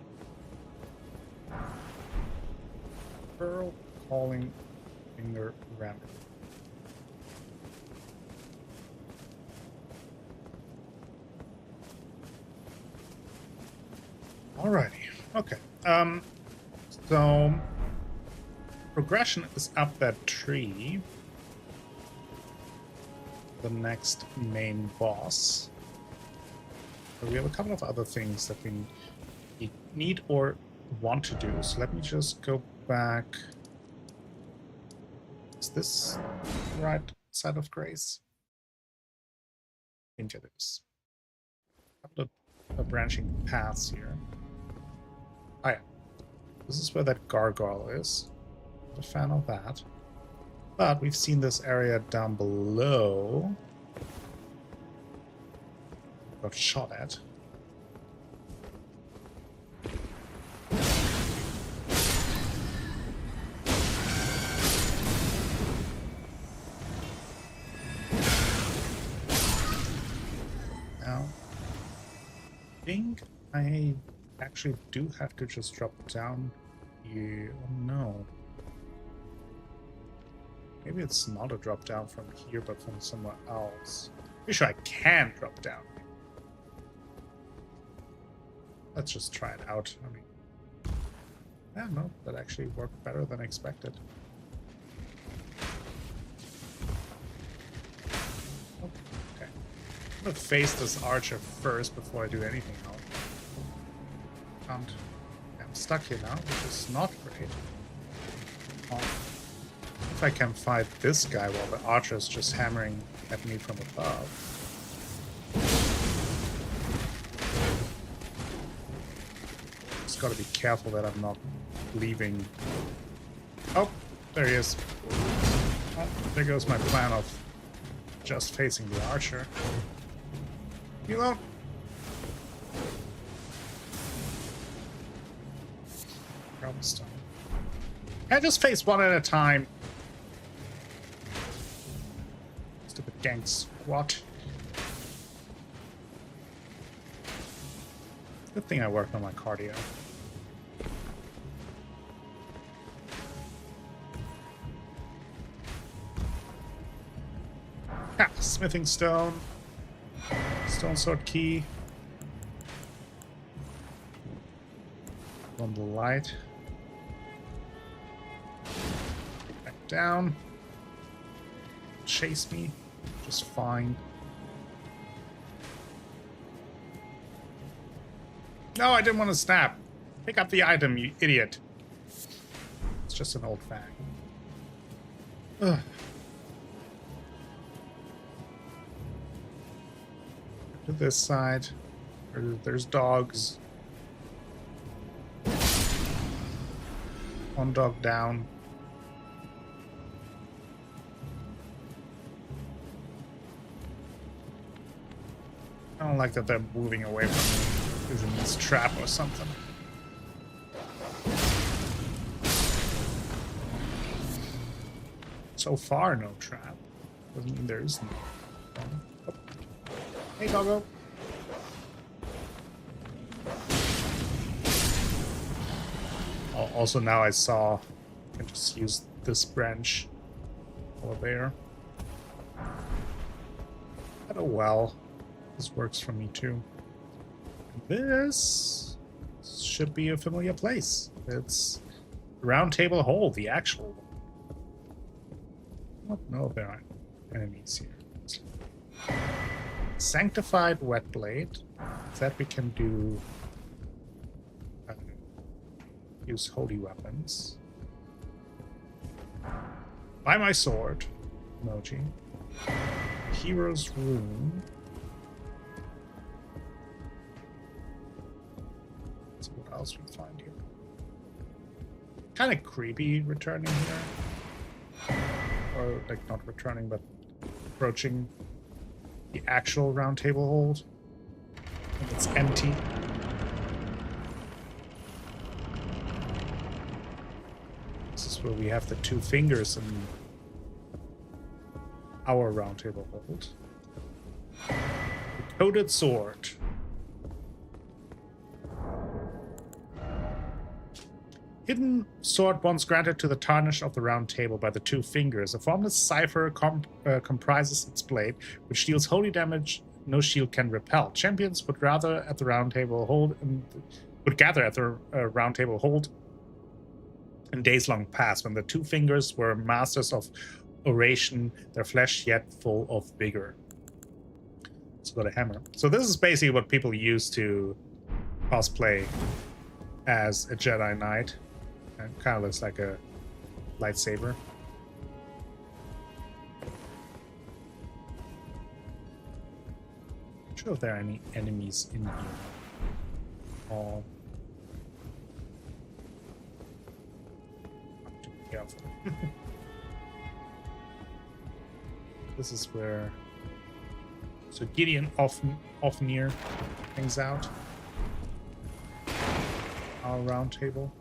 Pearl calling finger rabbit. Alrighty. Okay. So progression is up that tree. The next main boss. But we have a couple of other things that we need or want to do. So let me just go back. Is this the right side of grace? Into this. A couple of branching paths here. Oh yeah. This is where that gargoyle is. Not a fan of that. But we've seen this area down below. Got shot at. Now, I think I actually do have to just drop down here. Oh no. Maybe it's not a drop down from here, but from somewhere else. Pretty sure I can drop down. Let's just try it out. I mean, yeah, no, that actually worked better than expected. Oh, okay. I'm gonna face this archer first before I do anything else. And I'm stuck here now, which is not great. If I can fight this guy while the archer is just hammering at me from above. Just gotta be careful that I'm not leaving. Oh, there he is. Oh, there goes my plan of just facing the archer. You know. Stone. I just face one at a time. Stupid gang squat. Good thing I worked on my cardio. Ah, smithing stone. Stone sword key. On the light. Back down. Chase me. Just fine. No, I didn't want to snap. Pick up the item, you idiot. It's just an old fang. Ugh. To this side. There's dogs. One dog down. I don't like that they're moving away from me. Is in this trap or something. So far, no trap. Doesn't mean there is no. Oh. Hey, doggo. Also, now I saw I can just use this branch over there. But oh well. This works for me too. This should be a familiar place. It's Round Table Hole, the actual one. I don't know if there are enemies here. Sanctified Wet Blade. That we can do. Use holy weapons. Buy my sword. Emoji. Hero's Rune. Let's see what else we find here. Kind of creepy returning here. Or, like, not returning, but approaching the actual round table hold. And it's empty. That's where we have the two fingers in our round table hold. The coated sword. Hidden sword once granted to the Tarnished of the Round Table by the two fingers. A formless cipher comprises its blade, which deals holy damage no shield can repel. Champions would gather at the Round Table hold in days long past, when the two fingers were masters of oration, their flesh yet full of vigor. It's got a hammer. So this is basically what people use to cosplay as a Jedi Knight. It kind of looks like a lightsaber. Not sure if there are any enemies in here. Oh. Have to be careful. This is where so Gideon Ofnir hangs out. Our round table.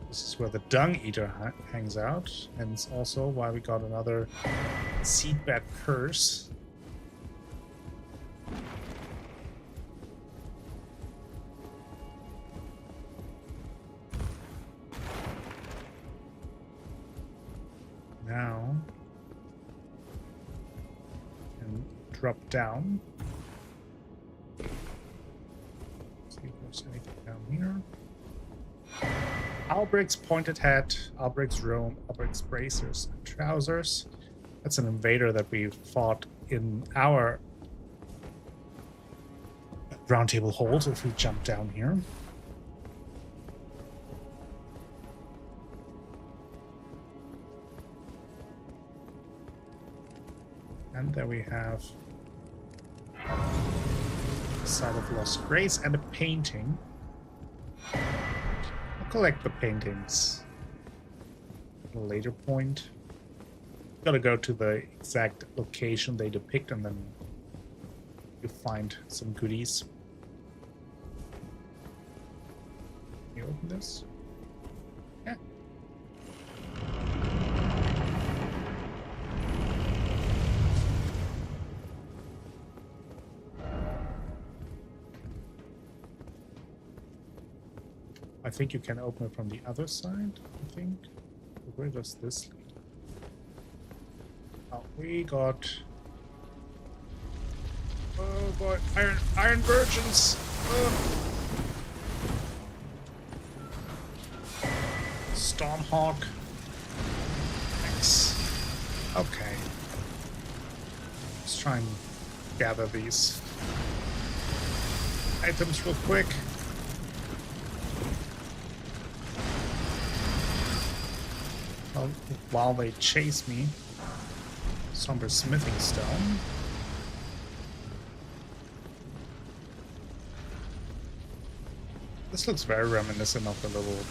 This is where the Dung Eater hangs out, and it's also why we got another seedbed curse. Now, and drop down. See if there's anything down here. Albric's pointed hat, Albric's robe, Albric's bracers and trousers. That's an invader that we fought in our round table hold if we jump down here. And there we have Side of Lost Grace and a painting. I'll collect the paintings at a later point. Gotta go to the exact location they depict and then you find some goodies. Can you open this? Yeah. I think you can open it from the other side, I think. Where does this lead? Oh, we got... Oh boy, Iron Virgins! Stormhawk. Thanks. Okay. Let's try and gather these items real quick. While they chase me. Somber smithing stone. This looks very reminiscent of the little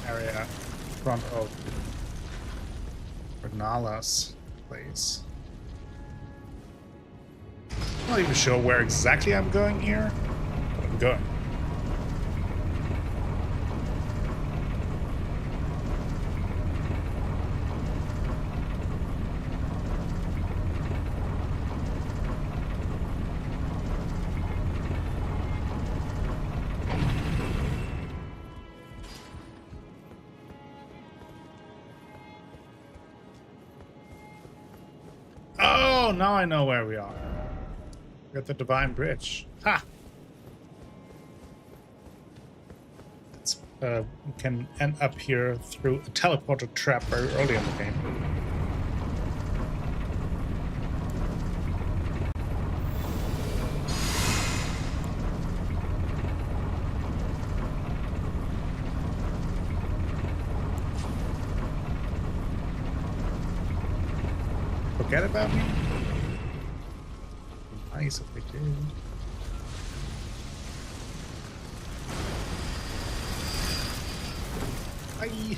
area in front of Bernala's place. I'm not even sure where exactly I'm going here, but I'm going. Oh, now I know where we are. We're at the Divine Bridge. Ha! We can end up here through a teleporter trap very early in the game. Forget about me? Nice if they did. Bye.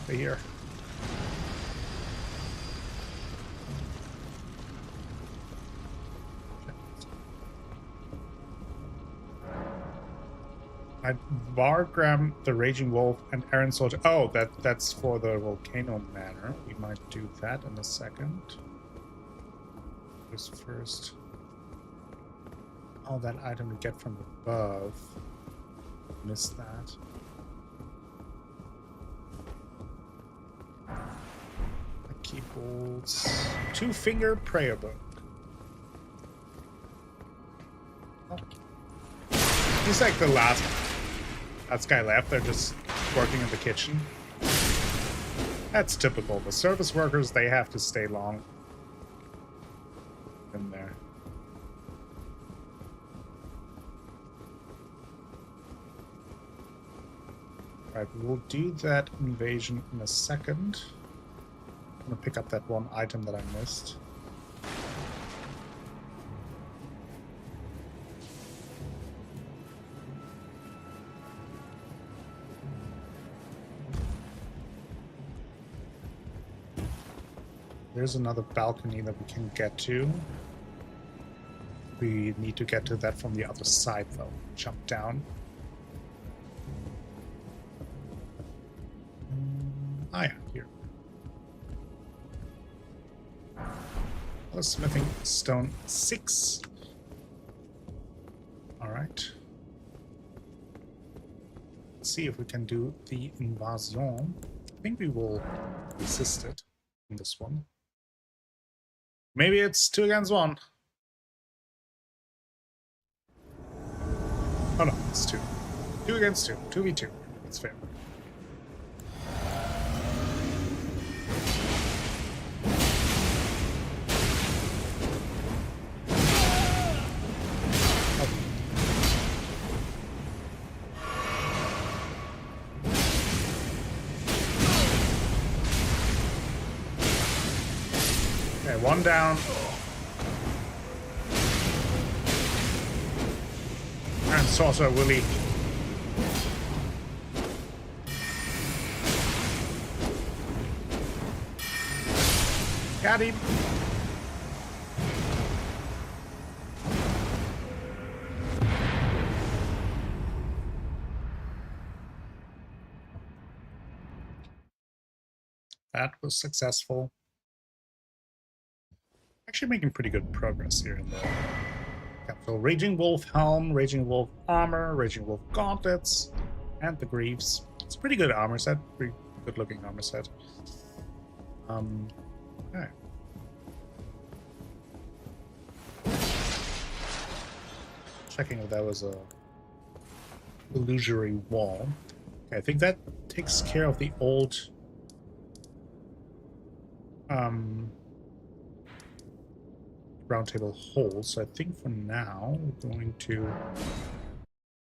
Over here. I Vargram, the Raging Wolf, and Aaron Soldier. Oh, that's for the Volcano Manor. We might do that in a second. Just first. Oh, that item we get from above. Missed that. Keybolts. Two-finger prayer book. Oh. He's like the last guy left. They're just working in the kitchen. That's typical. The service workers, they have to stay long in there. Right, we'll do that invasion in a second. I'm gonna pick up that one item that I missed. There's another balcony that we can get to. We need to get to that from the other side, though. Jump down. Ah, yeah, here. Smithing stone 6. Alright. Let's see if we can do the invasion. I think we will resist it in this one. Maybe it's 2 against 1. Oh no, it's 2. 2 against 2. 2v2. It's fair. One down. And Sorcerer Willie. Got him. That was successful. Actually making pretty good progress here in the capital. Raging Wolf Helm, Raging Wolf Armor, Raging Wolf Gauntlets, and the Greaves. It's a pretty good armor set. Pretty good looking armor set. Okay. Checking if that was a illusory wall. Okay, I think that takes care of the old roundtable hold. So I think for now we're going to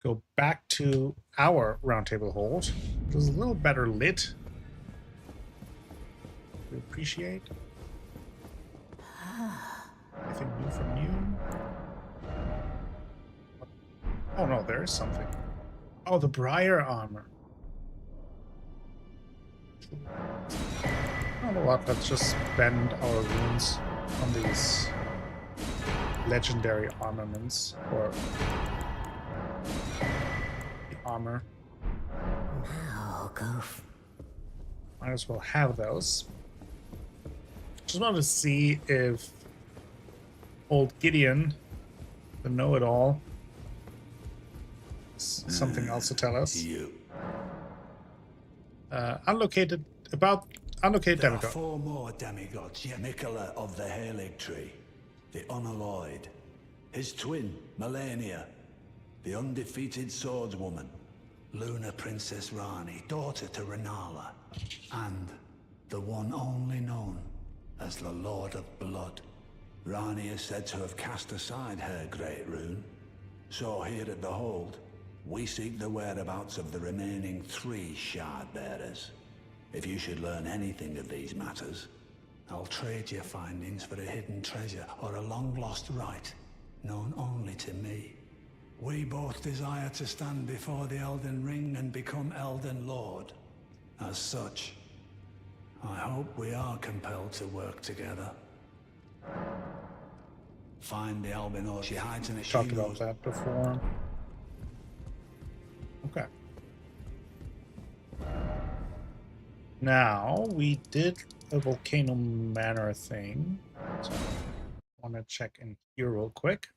go back to our roundtable hold, which is a little better lit. We appreciate. Anything new from you? Oh no, there is something. Oh, the Briar armor. I don't know what, let's just spend our runes on these legendary armaments, or the armor. Now, goof. Might as well have those. Just wanted to see if old Gideon, the know-it-all, something else to tell us. Unlocated There are demigod. 4 more demigods yet. Nicola of the Halig Tree, the Unalloyed, his twin, Melania, the undefeated swordswoman, Luna Princess Rani, daughter to Renala, and the one only known as the Lord of Blood. Rani is said to have cast aside her great rune, so here at the Hold, we seek the whereabouts of the remaining 3 shard bearers. If you should learn anything of these matters, I'll trade your findings for a hidden treasure or a long-lost right, known only to me. We both desire to stand before the Elden Ring and become Elden Lord. As such, I hope we are compelled to work together. Find the Albinor. She hides in a Talked about that before. Okay. Now, we did a Volcano Manor thing. So, I want to check in here real quick.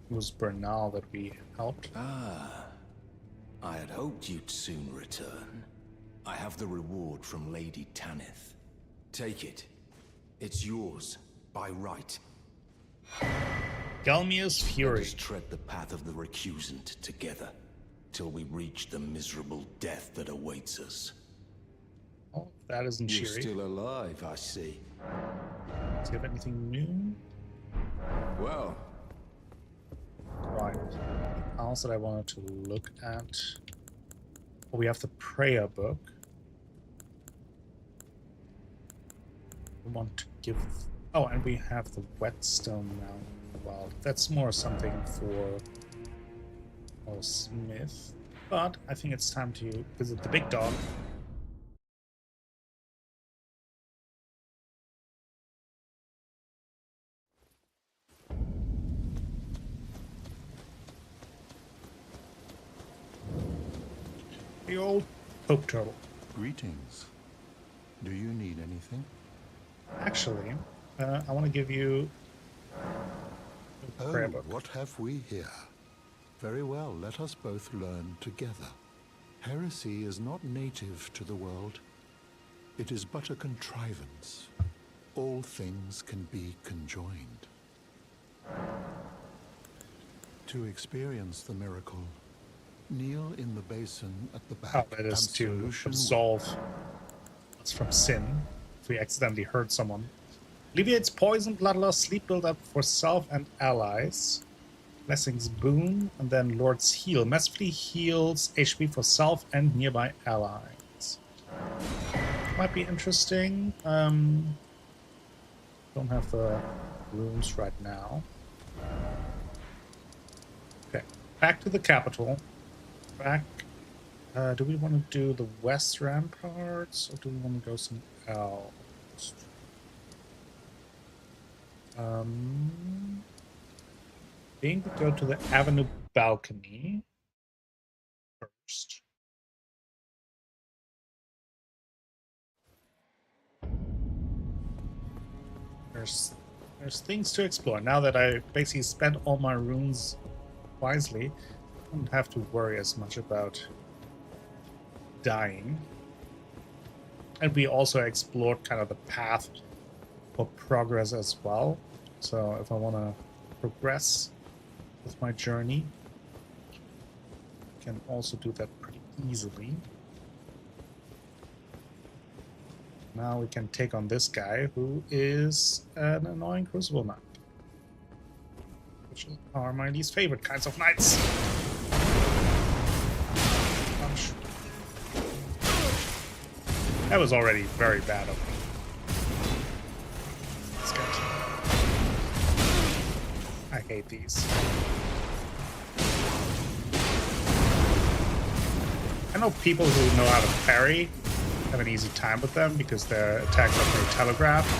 It was Bernal that we helped. Ah, I had hoped you'd soon return. I have the reward from Lady Tanith. Take it. It's yours, by right. Galmia's Fury. Let us tread the path of the recusant together, till we reach the miserable death that awaits us. Oh, that isn't You're cheery. still alive, I see. Do you have anything new? Well, Right. Anything else that I wanted to look at? Oh, we have the prayer book. We want to give... Oh, and we have the whetstone now. Well, that's more something for Smith. But I think it's time to visit the big dog. The old Pope Turtle. Greetings. Do you need anything? Actually, I want to give you a prayer book. What have we here? Very well, let us both learn together. Heresy is not native to the world. It is but a contrivance. All things can be conjoined. To experience the miracle, kneel in the basin at the back. Oh, that is to absolve us from sin if we accidentally hurt someone. Alleviates poison, bloodlust, sleep buildup for self and allies. Blessings boon, and then Lord's Heal. Massively heals HP for self and nearby allies. Might be interesting. Don't have the runes right now. Okay, back to the capital. Back. Do we want to do the west ramparts, or do we want to go somewhere else? I think we go to the avenue balcony first. There's things to explore. Now that I basically spent all my runes wisely, I don't have to worry as much about dying. And we also explored kind of the path for progress as well. So if I want to progress with my journey, I can also do that pretty easily. Now we can take on this guy who is an annoying Crucible Knight, which are my least favorite kinds of knights. Punch. That was already very bad of me. Let's get. I hate these. I know people who know how to parry have an easy time with them because their attacks are very telegraphed,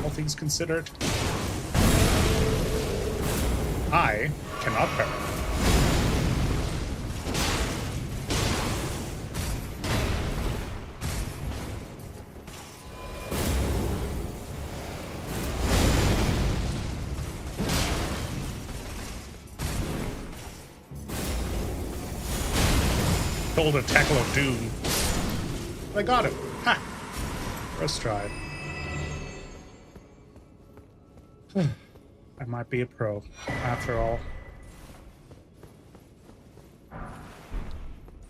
all things considered. I cannot parry. Told a tackle of doom. I got him. Ha! First try. I might be a pro, after all.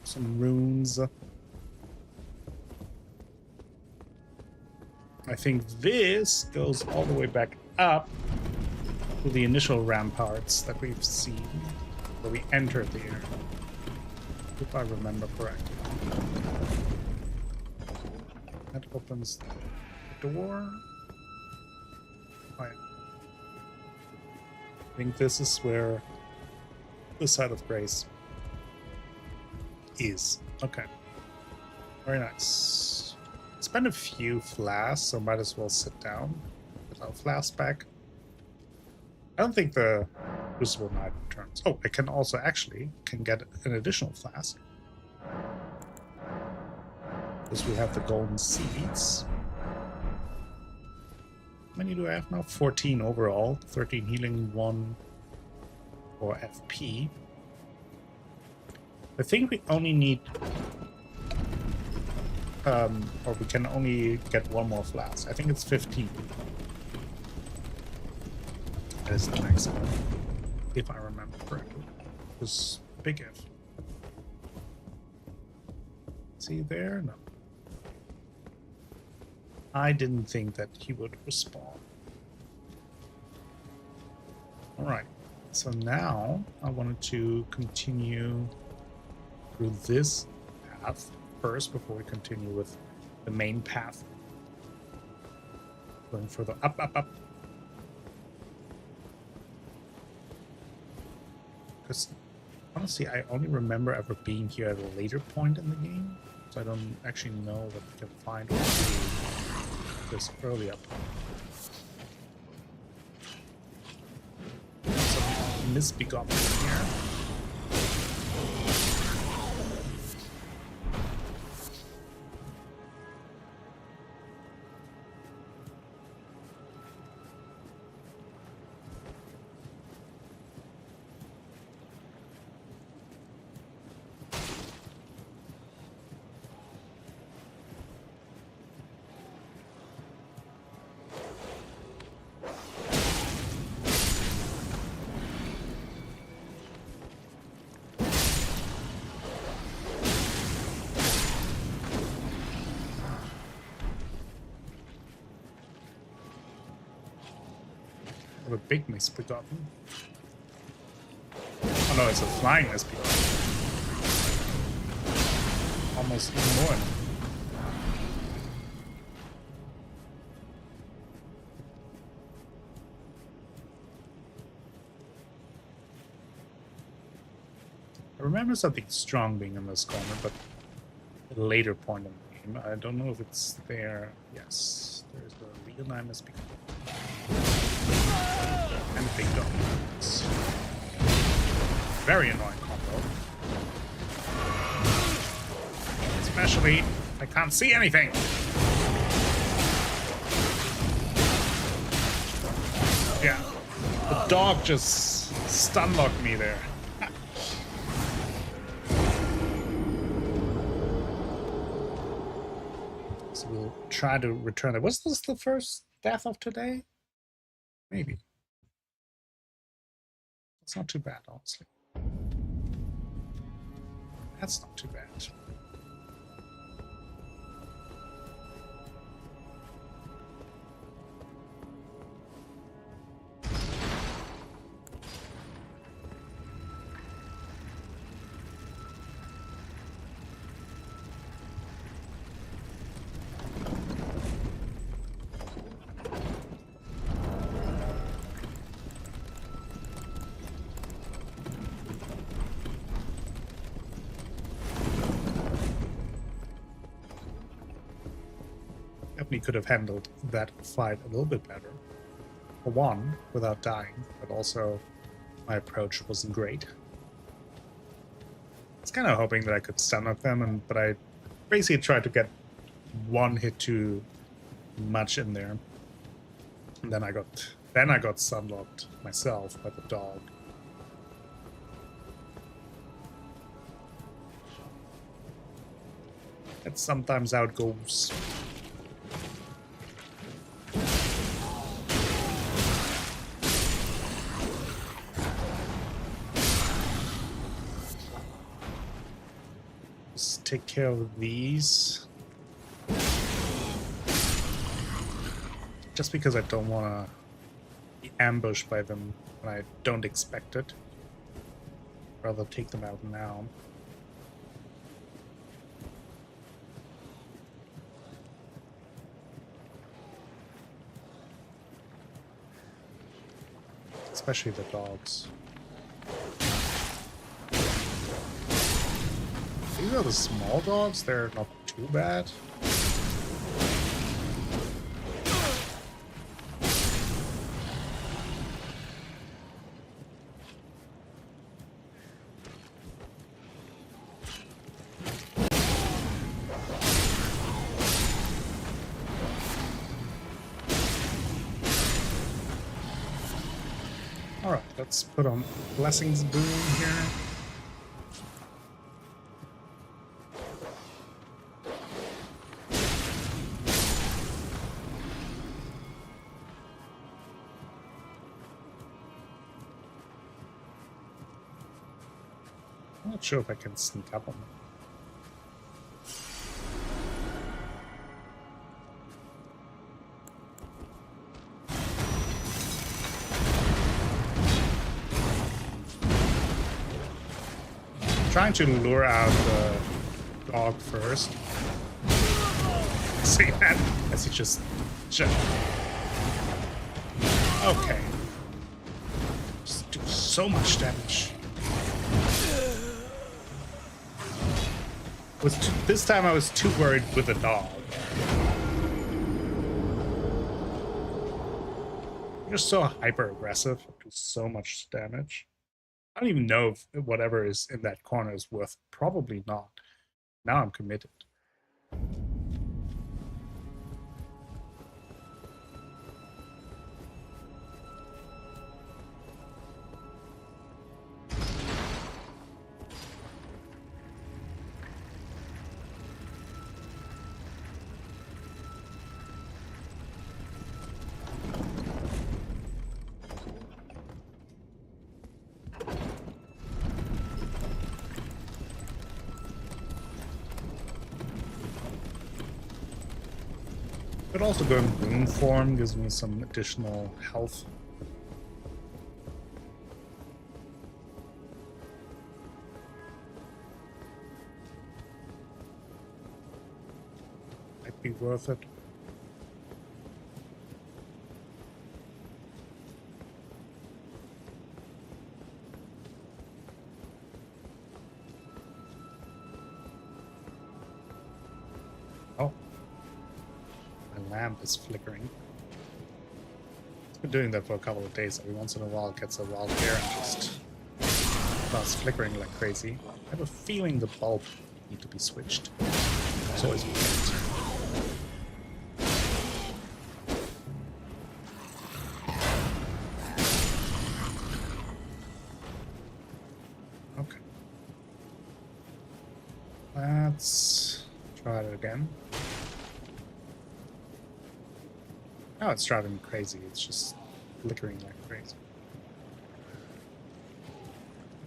Some runes. I think this goes all the way back up to the initial ramparts that we've seen, where we entered the area, if I remember correctly. That opens the door. Oh, yeah. I think this is where the side of grace is. Okay. Very nice. Spent a few flasks, so might as well sit down with our flask back. I don't think the Crucible Knight returns. Oh, I can also actually get an additional flask. Because we have the golden seeds. How many do I have now? 14 overall. 13 healing, 1 for FP. I think we only need... or we can only get one more flask. I think it's 15. That is the maximum, if I remember correctly. It was big if. Is he there? No. I didn't think that he would respawn. Alright, so now I wanted to continue through this path first before we continue with the main path. Going further up, up, up. Because honestly, I only remember ever being here at a later point in the game, so I don't actually know what we can find or do this earlier point. Some misbegotten here. A big misbegotten. Oh no, it's a flying misbegotten. Almost even more. I remember something strong being in this corner, but at a later point in the game. I don't know if it's there. Yes, there's the Leyndell misbegotten. And big dogs. Very annoying combo. Especially, I can't see anything. Yeah, the dog just stun-locked me there. So we'll try to return it. Was this the first death of today? Maybe. It's not too bad, honestly. That's not too bad. Definitely could have handled that fight a little bit better. For one, without dying, but also my approach wasn't great. I was kind of hoping that I could stun at them, but I basically tried to get one hit too much in there. And then I got stun-locked myself by the dog. That's sometimes how it goes. Take care of these. Just because I don't want to be ambushed by them when I don't expect it. Rather take them out now. Especially the dogs. These are the small dogs. They're not too bad. Alright, let's put on Blessings Boon here. I'm not sure if I can sneak up on them. Trying to lure out the dog first. See that? As he just okay. Just do so much damage. This time I was too worried with the dog. You're so hyper aggressive. Do so much damage. I don't even know if whatever is in that corner is worth. Probably not. Now I'm committed. Could also go in rune form, gives me some additional health. Might be worth it. Oh. Lamp is flickering. It's been doing that for a couple of days. Every once in a while it gets a wild hair and just starts flickering like crazy. I have a feeling the bulb need to be switched. It's always weird. Okay. Let's try it again. Oh, it's driving me crazy. It's just flickering like crazy.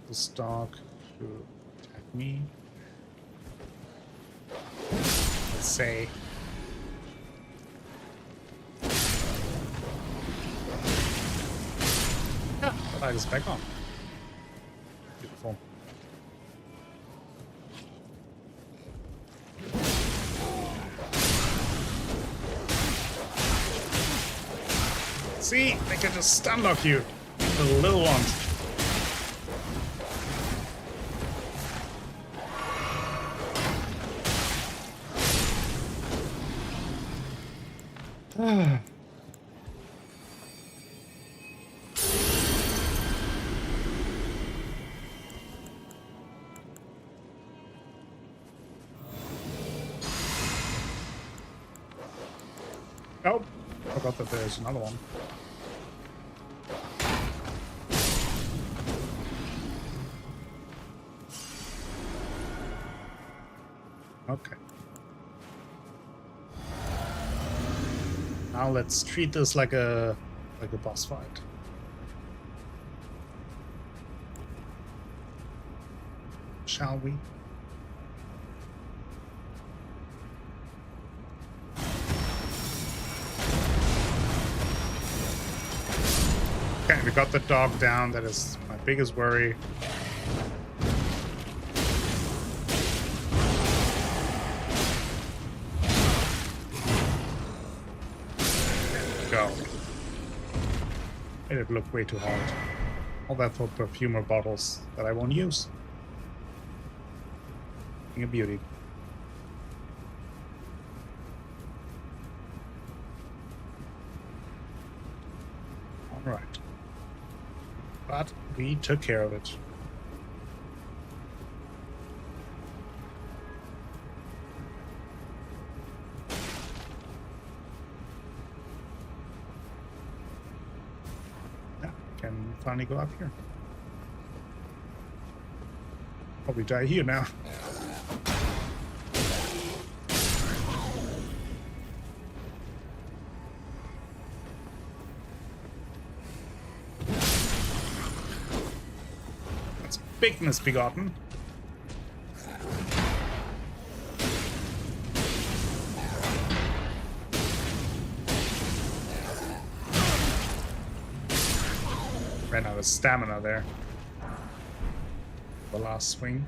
This dog to attack me. Let's say. Yeah, the light is back on. Beautiful. See, they can just stun lock you, the little ones. Oh, forgot that there's another one. Okay. Now let's treat this like a boss fight. Shall we? Okay, we got the dog down. That is my biggest worry. Go. Made it look way too hard. All that for perfumer bottles that I won't use. Sleeping Beauty. All right. But we took care of it. Yeah, can finally go up here. Probably die here now. That's big misbegotten. Ran out of stamina there. The last swing.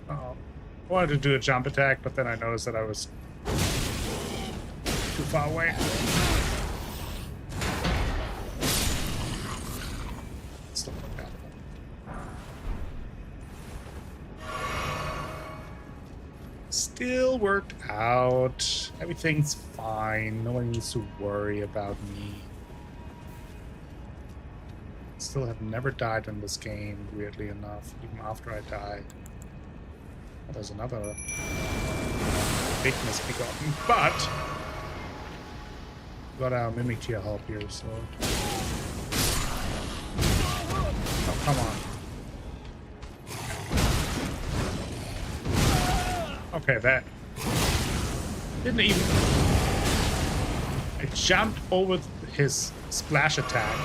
Oh, I wanted to do a jump attack, but then I noticed that I was too far away. Still like that. Still worked out. Everything's fine. No one needs to worry about me. Still have never died in this game, weirdly enough, even after I die. Oh, there's another big misbegotten, but got our Mimic to help here, so. Oh, come on. Okay, that didn't even. I jumped over his splash attack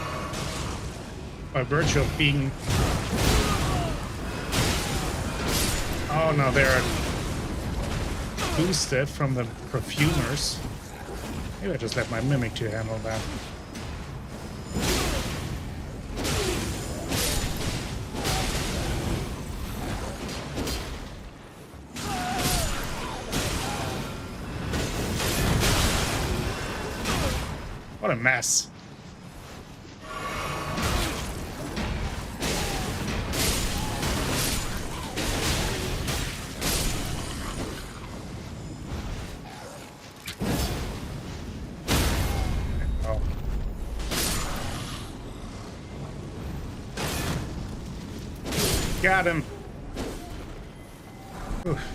by virtue of being. Oh no, they're boosted from the perfumers. Maybe I just let my Mimic to handle that. What a mess. Got him. Oof.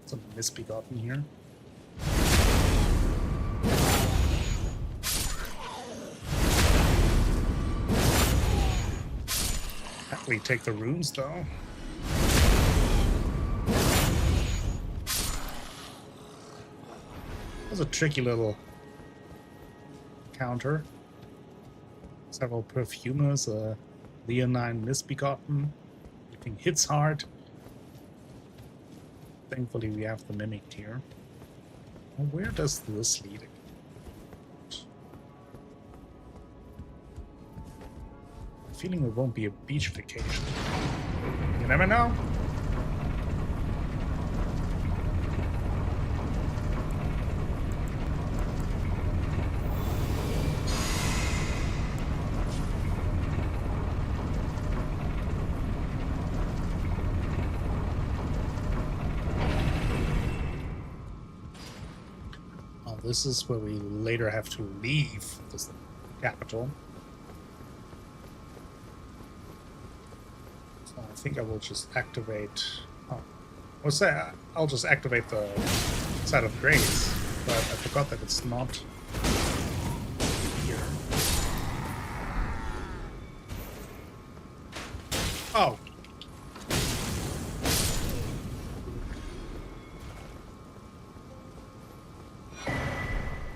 Some misbegotten here. Happily take the runes though. That was a tricky little counter. Several perfumers, Leonine Misbegotten. Everything hits hard. Thankfully we have the Mimic here. Well, where does this lead? I'm feeling it won't be a beach vacation. You never know. This is where we later have to leave this capital. So I think I will just activate. Oh, I'll just activate the side of grace, but I forgot that it's not here. Oh.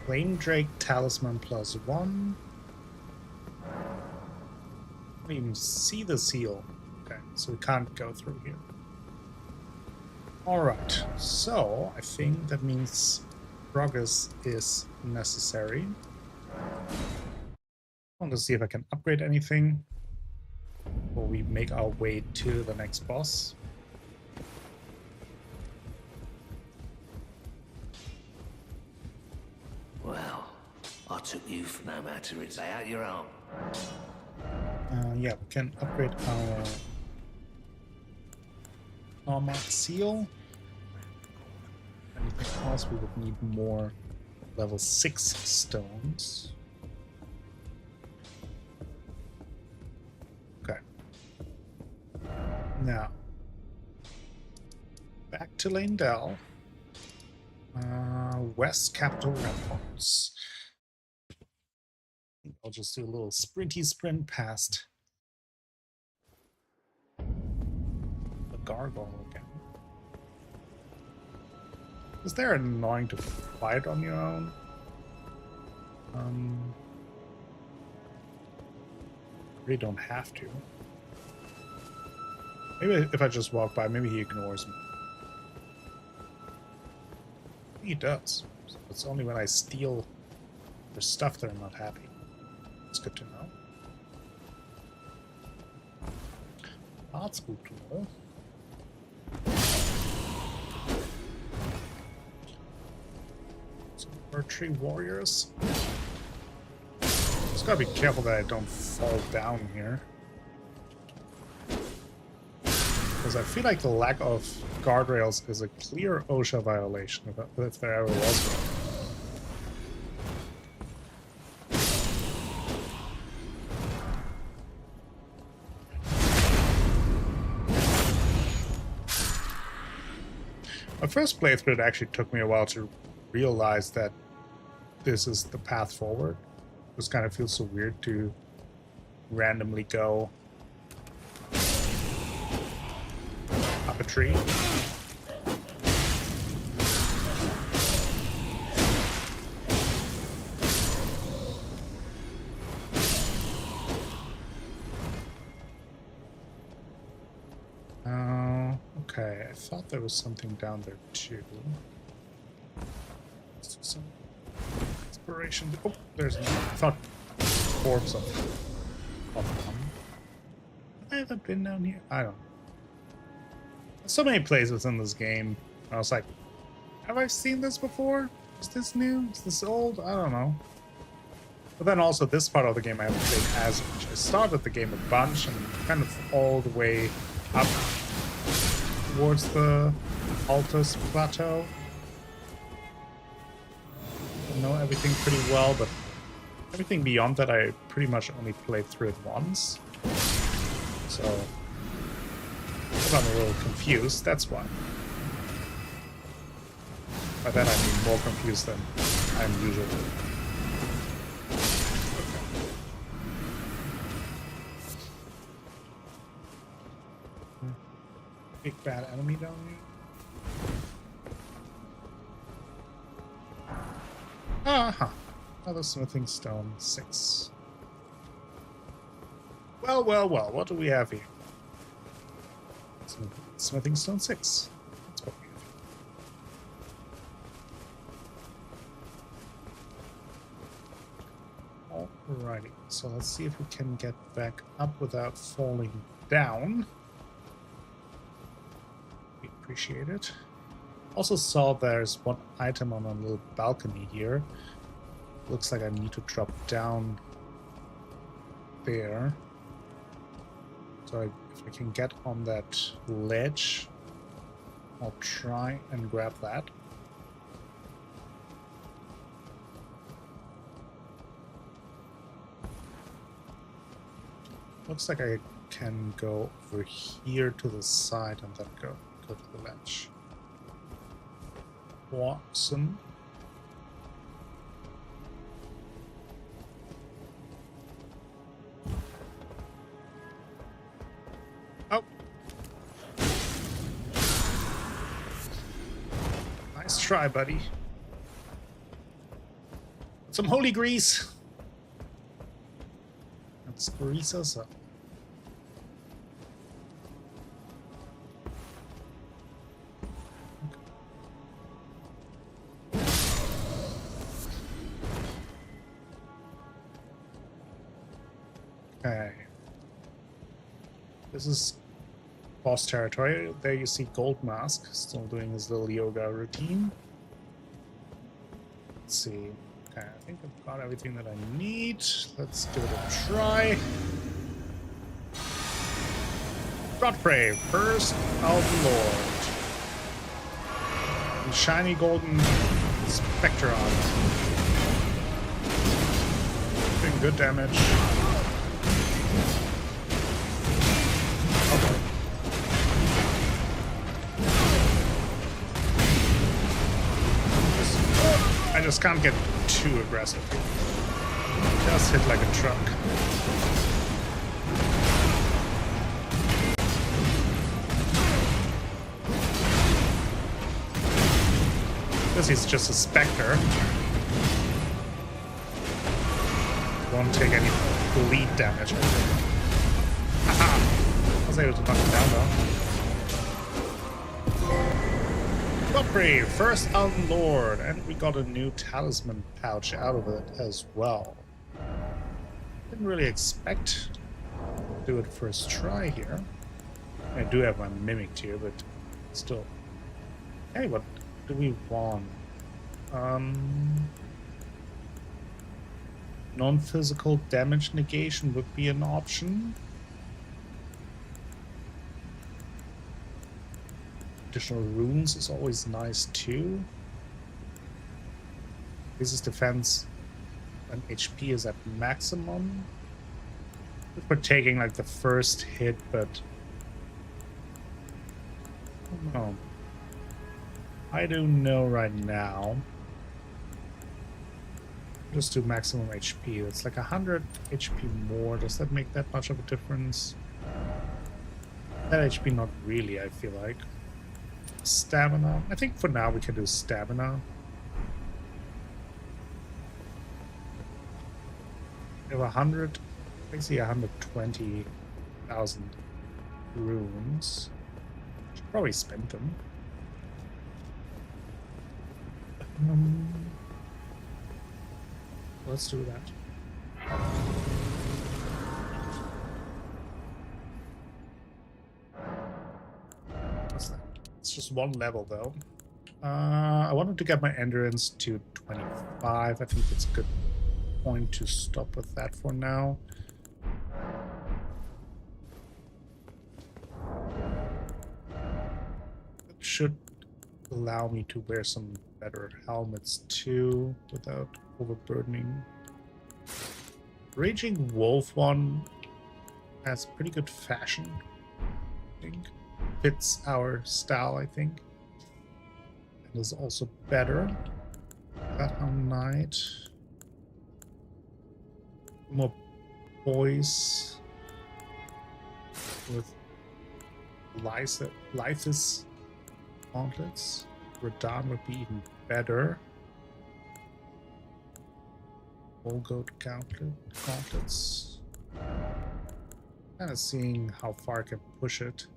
Flame Drake Talisman +1. I don't even see the seal. Okay, so we can't go through here. Alright, so I think that means progress is necessary. I want to see if I can upgrade anything before we make our way to the next boss. took you for no matter. It's out your arm. Yeah, we can upgrade our armor seal. Anything else, we would need more level 6 stones. Okay. Now, back to Leyndell. West Capital Ramparts. I'll just do a little sprinty sprint past the gargoyle again. Is there annoying to fight on your own? Really don't have to. Maybe if I just walk by, maybe he ignores me. He does. So it's only when I steal their stuff that I'm not happy. It's good to know. That's good to know. Some archery warriors. Just gotta be careful that I don't fall down here. Because I feel like the lack of guardrails is a clear OSHA violation, if there ever was one. My first playthrough, it actually took me a while to realize that this is the path forward. It just kind of feels so weird to randomly go up a tree. Okay, I thought there was something down there too. Let's do some exploration. Oh, there's. I thought orbs of them. I haven't been down here. I don't know. There's so many places in this game. I was like, have I seen this before? Is this new? Is this old? I don't know. But then also this part of the game I haven't played as much. I started the game a bunch and kind of all the way up towards the Altus Plateau. I know everything pretty well, but everything beyond that I pretty much only played through it once. So if I'm a little confused, that's why. By that I mean more confused than I'm usually. Big bad enemy down here. Aha! Another smithing stone 6. Well, well, well, what do we have here? Smithing stone 6. That's what we have. Alrighty, so let's see if we can get back up without falling down. Appreciate it. Also saw there's one item on a little balcony here. Looks like I need to drop down there. So if I can get on that ledge, I'll try and grab that. Looks like I can go over here to the side and then go to the ledge. Awesome. Oh. Nice try, buddy. Some holy grease. Let's grease us up. Okay. This is boss territory. There you see Gold Mask still doing his little yoga routine. Let's see. Okay, I think I've got everything that I need. Let's give it a try. Godfrey, first Elden Lord. And shiny golden spectre armor. Doing good damage. Okay. I just can't get too aggressive. Just hit like a truck. This is just a specter. Won't take any bleed damage. Haha! I was able to knock him down though. Godfrey, first Elden Lord, and we got a new talisman pouch out of it as well. Didn't really expect to do it first try here. I do have my mimic here, but still. Hey, what do we want? Non-physical damage negation would be an option. Additional runes is always nice too. This is defense when HP is at maximum. If we're taking like the first hit, but I don't know. I don't know right now. Just do maximum HP. It's like 100 HP more. Does that make that much of a difference? That HP, not really, I feel like. Stamina. I think for now we can do stamina. We have 100, basically 120,000 runes. Should probably spend them. Let's do that. What's that? It's just one level though. I wanted to get my endurance to 25. I think that's a good point to stop with that for now. It should allow me to wear some better helmets too without overburdening. Raging Wolf one has pretty good fashion, I think. Fits our style, I think. And is also better. Bloodhound Knight. More boys with Lythis gauntlets. Radahn would be even better. Goat gauntlets. Kind of seeing how far I can push it.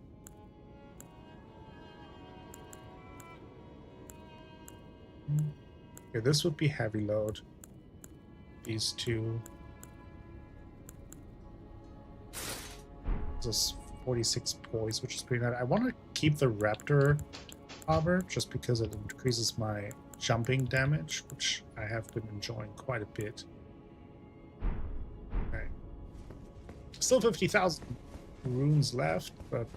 Okay, this would be heavy load. These two. This is 46 poise, which is pretty nice. I want to keep the Raptor armor just because it increases my jumping damage, which I have been enjoying quite a bit. Okay. Still 50,000 runes left, but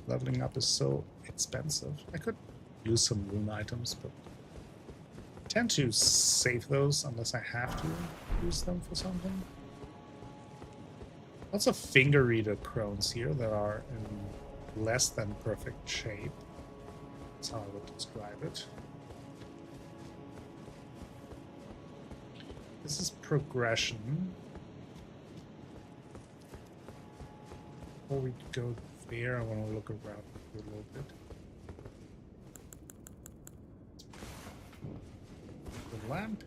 leveling up is so expensive. I could use some rune items, but I tend to save those unless I have to use them for something. Lots of finger reader crones here that are in less than perfect shape. That's how I would describe it. This is progression. Before we go there, I want to look around a little bit. The lamp.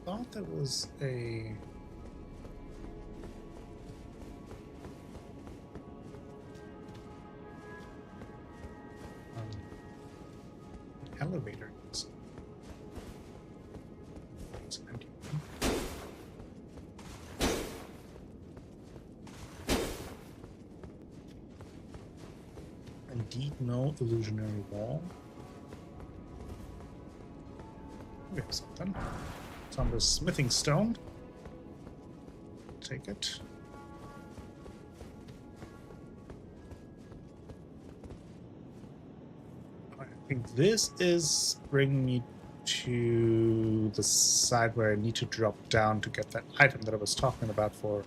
I thought there was a elevator. It's empty. And indeed no illusionary wall. We have something. It's on the smithing stone. Take it. I think this is bringing me to the side where I need to drop down to get that item that I was talking about for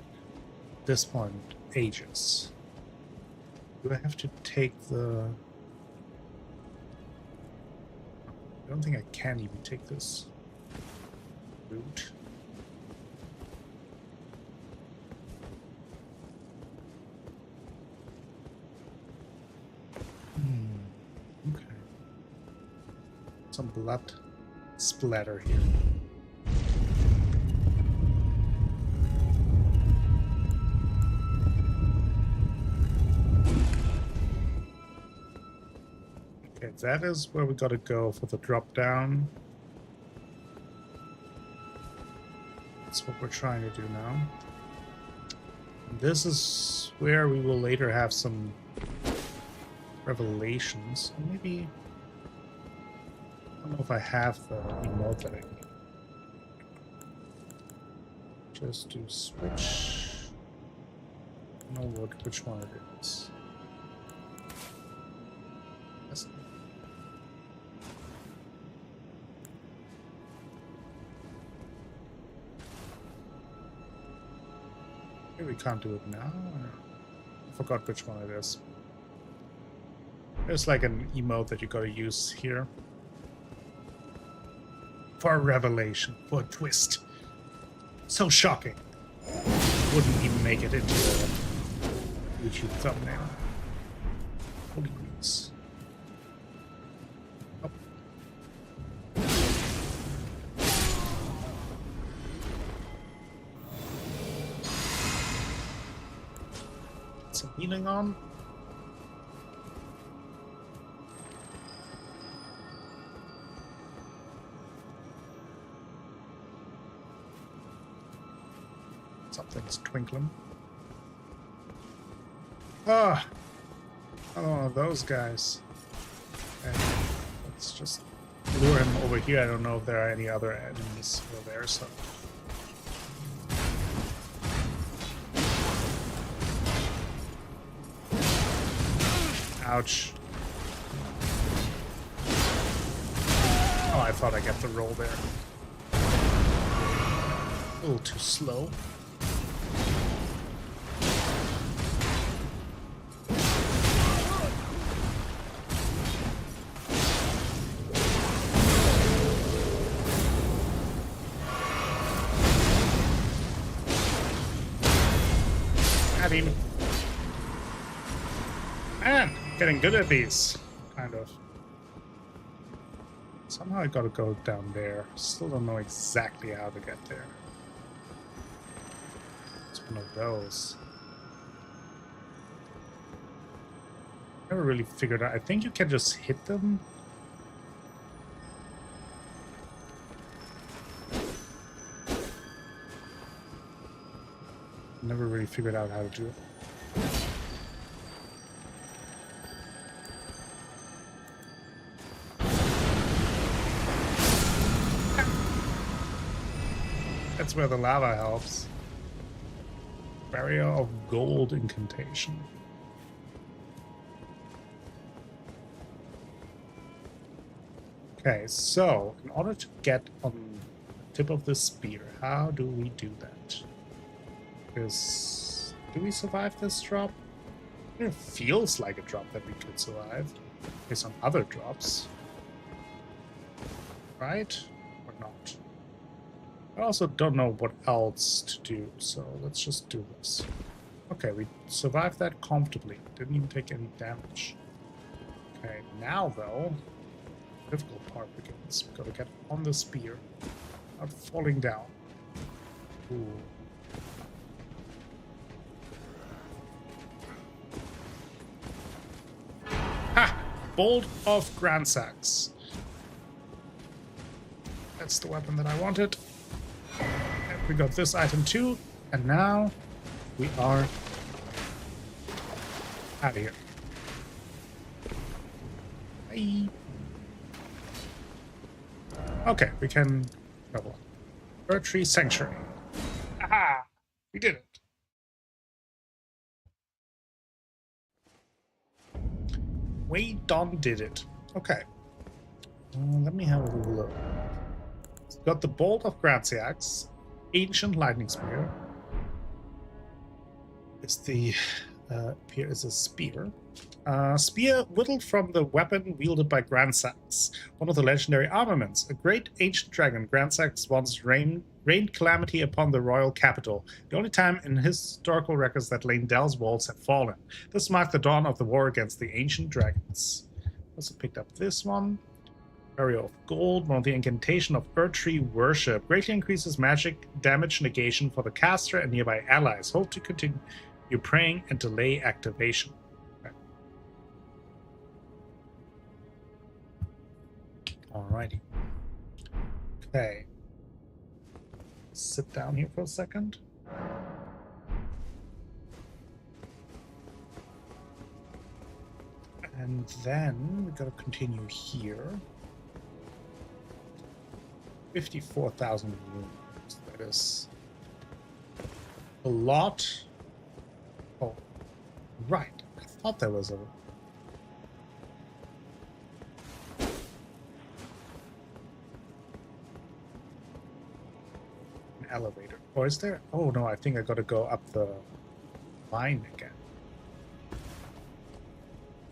this point ages. Do I have to take the... I don't think I can even take this route. Okay. Some blood splatter here. Okay, that is where we gotta go for the drop down. That's what we're trying to do now. And this is where we will later have some revelations. And maybe... I don't know if I have the emote that I need. Just to switch... I don't know which one it is. Yes. Maybe we can't do it now. I forgot which one it is. There's like an emote that you gotta use here. For a revelation, for a twist. So shocking. Wouldn't even make it into a YouTube thumbnail. Holy grease. Oh. Some healing on. Something's twinkling. Ah! Another one of those guys. Okay. Let's just lure him over here. I don't know if there are any other enemies over there, so... Ouch. Oh, I thought I got the roll there. A little too slow. Man, getting good at these, kind of. Somehow I gotta go down there. Still don't know exactly how to get there. It's one of those. Never really figured out. I think you can just hit them. Never really figured out how to do it. That's where the lava helps. Barrier of Gold incantation. Okay, so in order to get on the tip of the spear, how do we do that? Because do we survive this drop? It feels like a drop that we could survive based on other drops. Right? Or not? I also don't know what else to do, so let's just do this. Okay, we survived that comfortably. Didn't even take any damage. Okay, now though, the difficult part begins. We've got to get on the spear without falling down. Ooh. Ha! Bolt of Gransax. That's the weapon that I wanted. And we got this item too, and now we are out of here. Bye. Okay, we can travel on. Erdtree Sanctuary. Aha! We did it. We done did it. Okay. Let me have a look. It's got the Bolt of Graziax, Ancient Lightning Spear. It's the here is a spear. Spear whittled from the weapon wielded by Grandsax, one of the legendary armaments. A great ancient dragon, Grandsax once rained calamity upon the royal capital, the only time in historical records that Leyndell's walls have fallen. This marked the dawn of the war against the ancient dragons. Also picked up this one. Area of Gold, one of the incantation of Erdtree Worship. Greatly increases magic damage negation for the caster and nearby allies. Hope to continue praying and delay activation. Okay. Alrighty. Okay. Sit down here for a second. And then we gotta continue here. 54,000 rooms. That is a lot. Oh, right. I thought there was an elevator. Or is there? Oh no, I think I gotta go up the line again.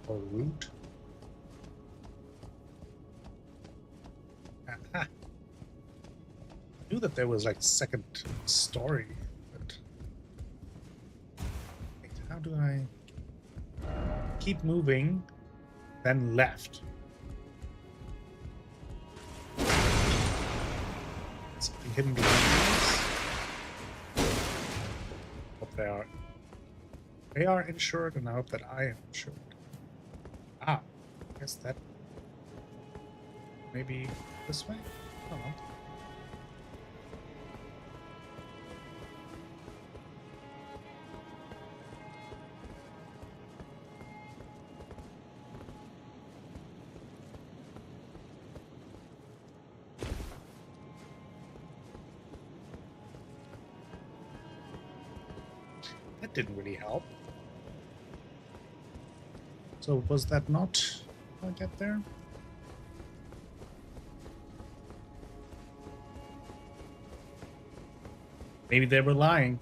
Or route. Aha. I knew that there was like a second story, but wait, how do I keep moving, then left? Something hidden behind this. Hope they are. They are insured, and I hope that I am insured. Ah, I guess that maybe this way? I don't know. That didn't really help. So was that not how I get there? Maybe they were lying.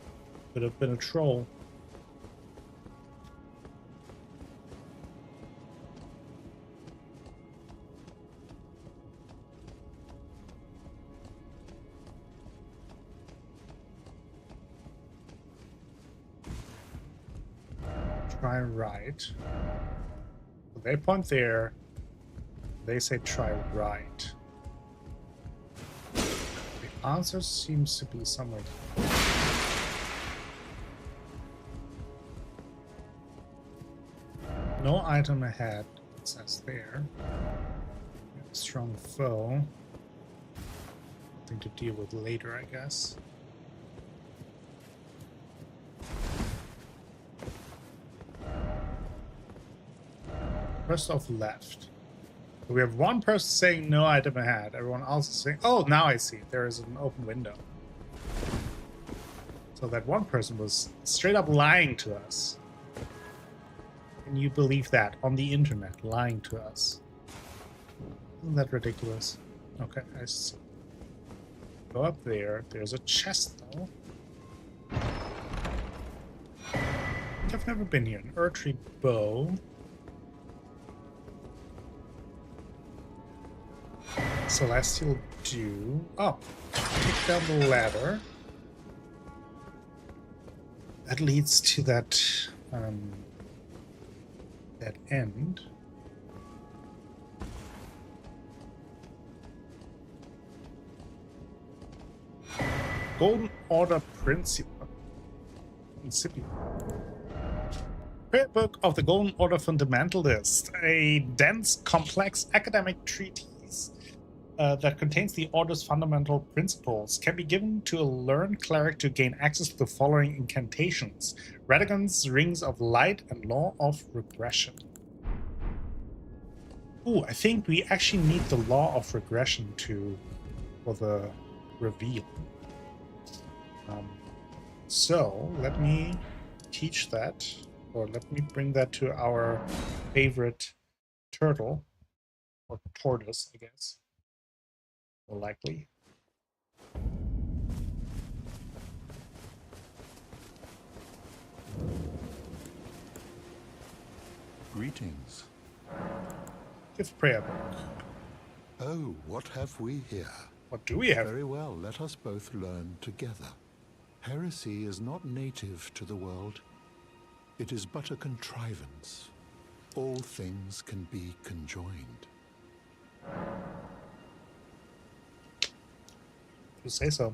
Could have been a troll. Try right. So they point there. They say try right. The answer seems to be somewhere down. No item ahead, it says there. Strong foe. Something to deal with later, I guess. First off left. We have one person saying no item ahead. Everyone else is saying, oh, now I see. There is an open window. So that one person was straight up lying to us. Can you believe that? On the internet, lying to us. Isn't that ridiculous? Okay, I see. Go up there. There's a chest, though. I've never been here. An Erdtree bow. Celestial Dew. Oh, take down the ladder. That leads to that end. Golden Order Principia. Prayer Book of the Golden Order Fundamentalist, a dense, complex academic treatise that contains the Order's fundamental principles, can be given to a learned cleric to gain access to the following incantations: Radagon's Rings of Light and Law of Regression. Ooh, I think we actually need the law of regression for the reveal. So let me teach that, or let me bring that to our favorite turtle, or tortoise, I guess, more likely. Greetings. Give prayer book. Oh, what have we here? What do we have? Very well, let us both learn together. Heresy is not native to the world. It is but a contrivance. All things can be conjoined. You say so.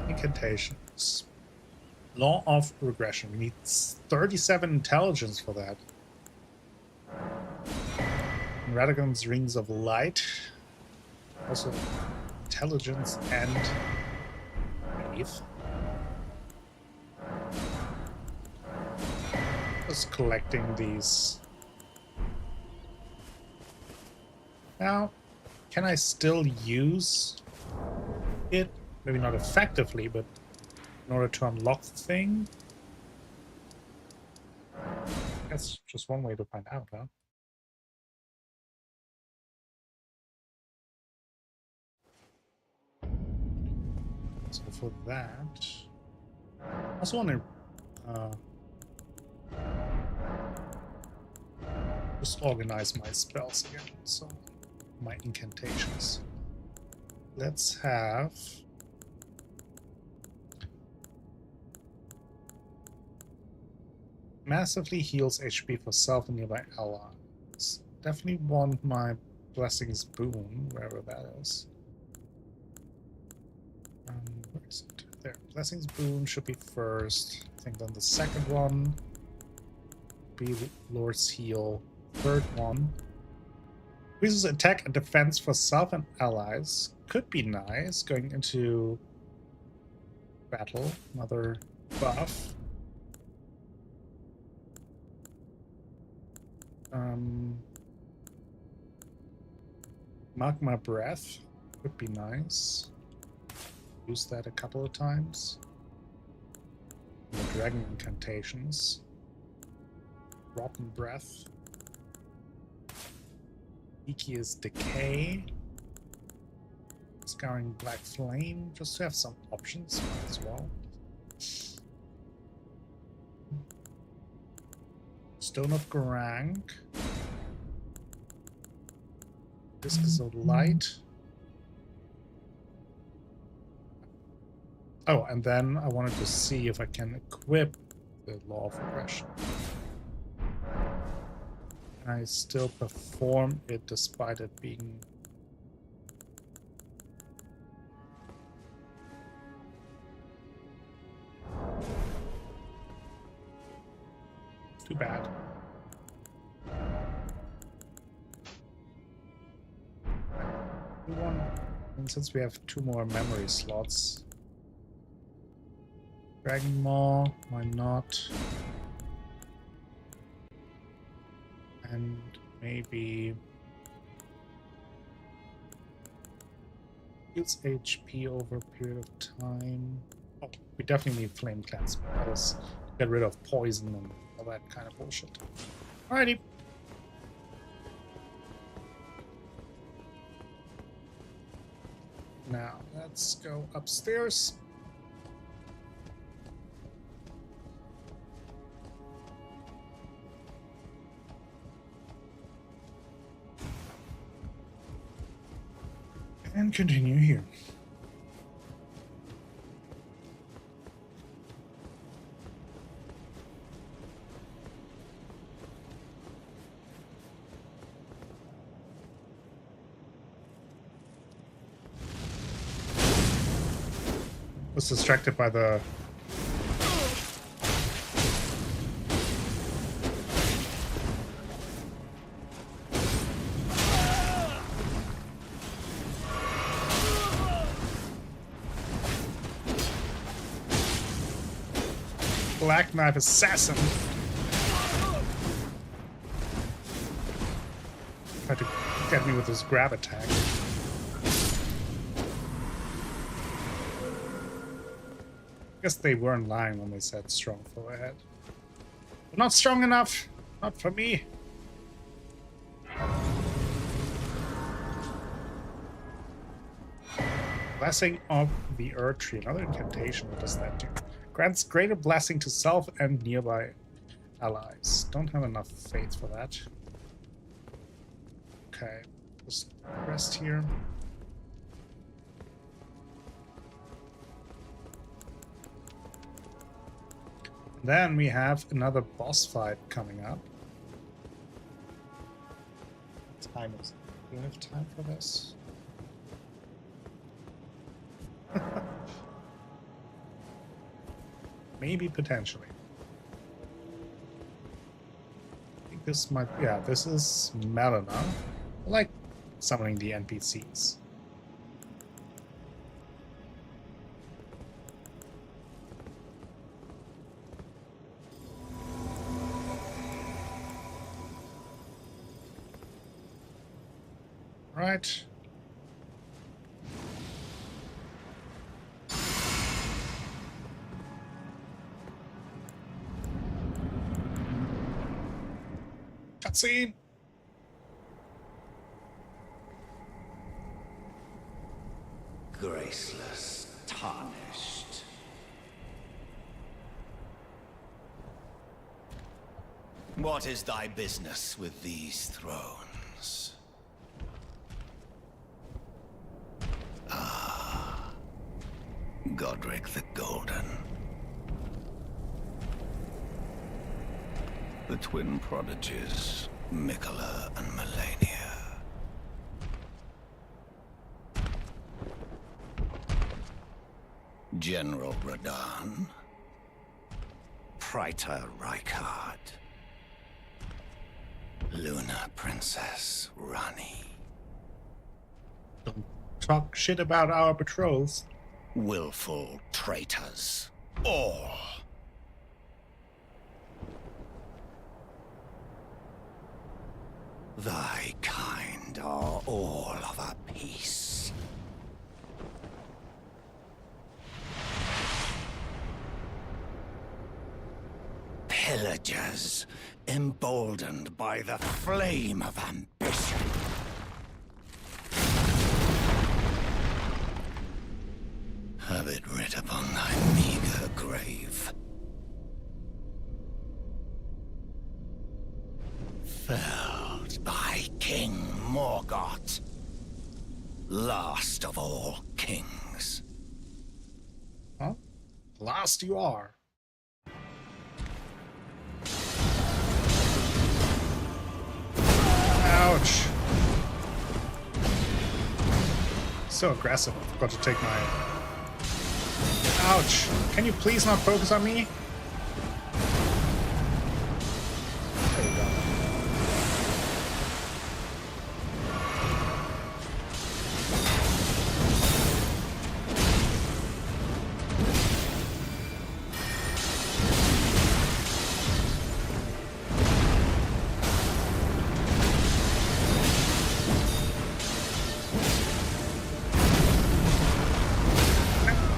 Incantations. Law of regression. We need 37 intelligence for that. Radagon's Rings of Light. Also intelligence and faith. Just collecting these. Now, can I still use it? Maybe not effectively, but in order to unlock the thing? That's just one way to find out, huh? So for that, I also want to just organize my spells again, so my incantations. Let's have massively heals HP for self and nearby allies. Definitely want my Blessings Boon, wherever that is. Where is it? There. Blessings Boon should be first. I think then the second one be Lord's Heal. Third one. Increases attack and defense for self and allies. Could be nice going into battle. Another buff. Magma Breath could be nice. Use that a couple of times. The dragon incantations. Rotten Breath. Iki's Decay. Scouring Black Flame, just to have some options as well. Stone of Garang. Discus of Light. Oh, and then I wanted to see if I can equip the Law of Regression. Can I still perform it despite it being... Too bad. And since we have 2 more memory slots, Dragon Maw, why not? And maybe heals HP over a period of time. Oh, we definitely need Flame Cleanse. That is get rid of poison and all that kind of bullshit. Alrighty. Now, let's go upstairs. And continue here. Was distracted by the Black Knife Assassin. Tried to get me with this grab attack. I guess they weren't lying when they said strong foe ahead. But not strong enough. Not for me. Blessing of the Earth Tree. Another incantation. What does that do? Grants greater blessing to self and nearby allies. Don't have enough faith for that. Okay. Just rest here. Then we have another boss fight coming up. What time is it? Do we have time for this? Maybe potentially. I think this might... Yeah, this is Melina. I like summoning the NPCs. Right. Cutscene. Graceless, tarnished. What is thy business with these thrones? Ah, Godric the Golden. The twin prodigies, Mikola and Malenia. General Radahn. Praetor Rykard. Luna Princess Rani. Don't talk shit about our betrothed. Willful traitors. All. Thy kind are all of a piece. Pillagers, emboldened by the flame of ambition. Have it writ upon thy meager grave. Felled by King Morgoth, last of all kings. Huh? Last you are. Ouch. So aggressive. I forgot to take my... Ouch. Can you please not focus on me? There we go.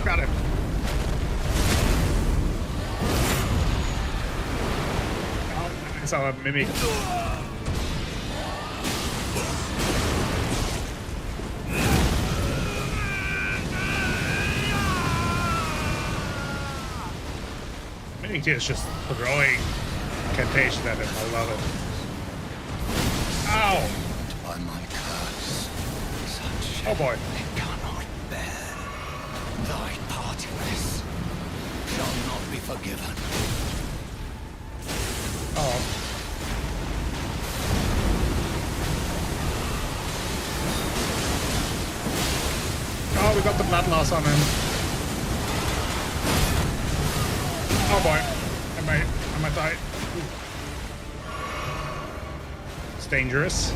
Got it. Oh, I saw a mimic. Mimic is just throwing incantations at him. I love it. Ow! By my curse, such Oh boy. they cannot bear. Thy partiness shall not be forgiven. Oh. Oh, we got the blood loss on him. Oh boy. I might die. Ooh. It's dangerous.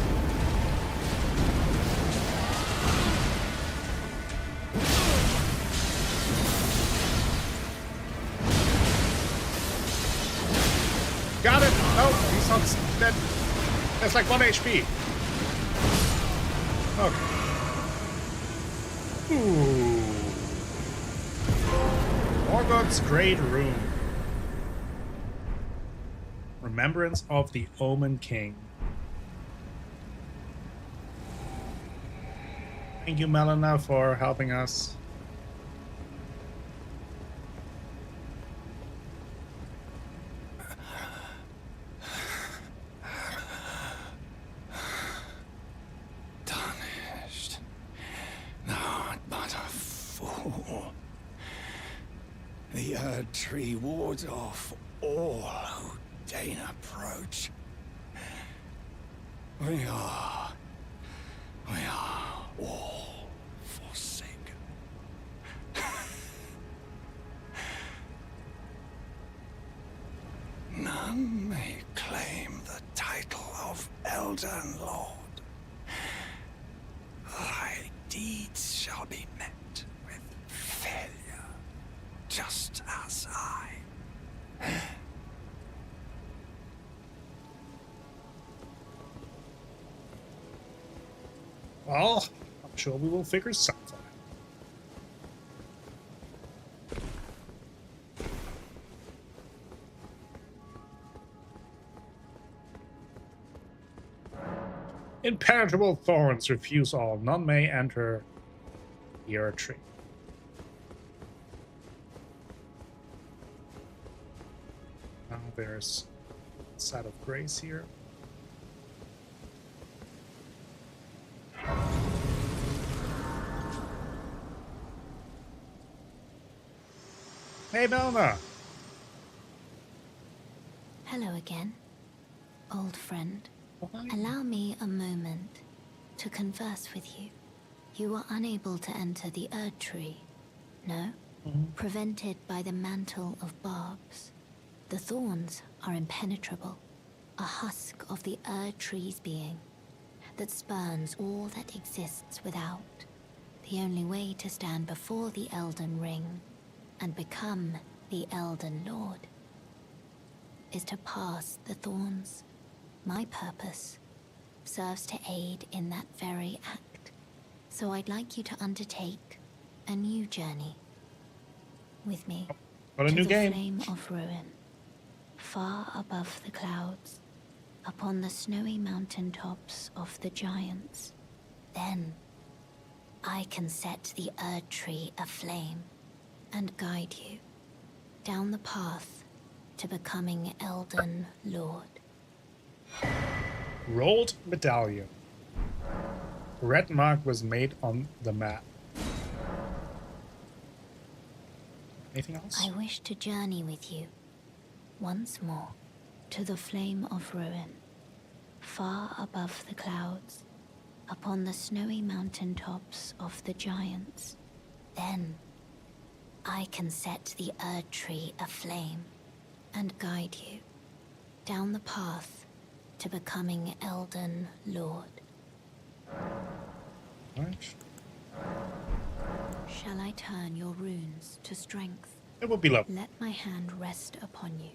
Got it! No, he's not dead. That's like 1 HP. Okay. Ooh. Morgoth's Great Rune. Remembrance of the Omen King. Thank you, Melina, for helping us. Tarnished. Thou but a fool. The Erd Tree wards off all who deign approach. We are all forsaken. None may claim the title of Elden Lord. Thy deeds shall be met with failure, just as I. Well, I'm sure we will figure something. Impenetrable thorns refuse all. None may enter the Erd Tree. Now there's a side of grace here. Hey, Melna. Hello again, old friend. Why? Allow me a moment to converse with you. You were unable to enter the Erd Tree, no? Prevented by the mantle of barbs. The thorns are impenetrable, a husk of the Erd Tree's being that spurns all that exists without. The only way to stand before the Elden Ring and become the Elden Lord is to pass the thorns. My purpose serves to aid in that very act, so I'd like you to undertake a new journey with me Got a to new the game. flame of ruin, far above the clouds, upon the snowy mountain tops of the giants. Then I can set the Erd Tree aflame and guide you down the path to becoming Elden Lord. Rolled medallion. Red mark was made on the map. Anything else? I wish to journey with you once more to the flame of ruin, far above the clouds, upon the snowy mountain tops of the giants. Then I can set the Erd Tree aflame and guide you down the path to becoming Elden Lord. Right. Shall I turn your runes to strength? It would be lovely. Let my hand rest upon you.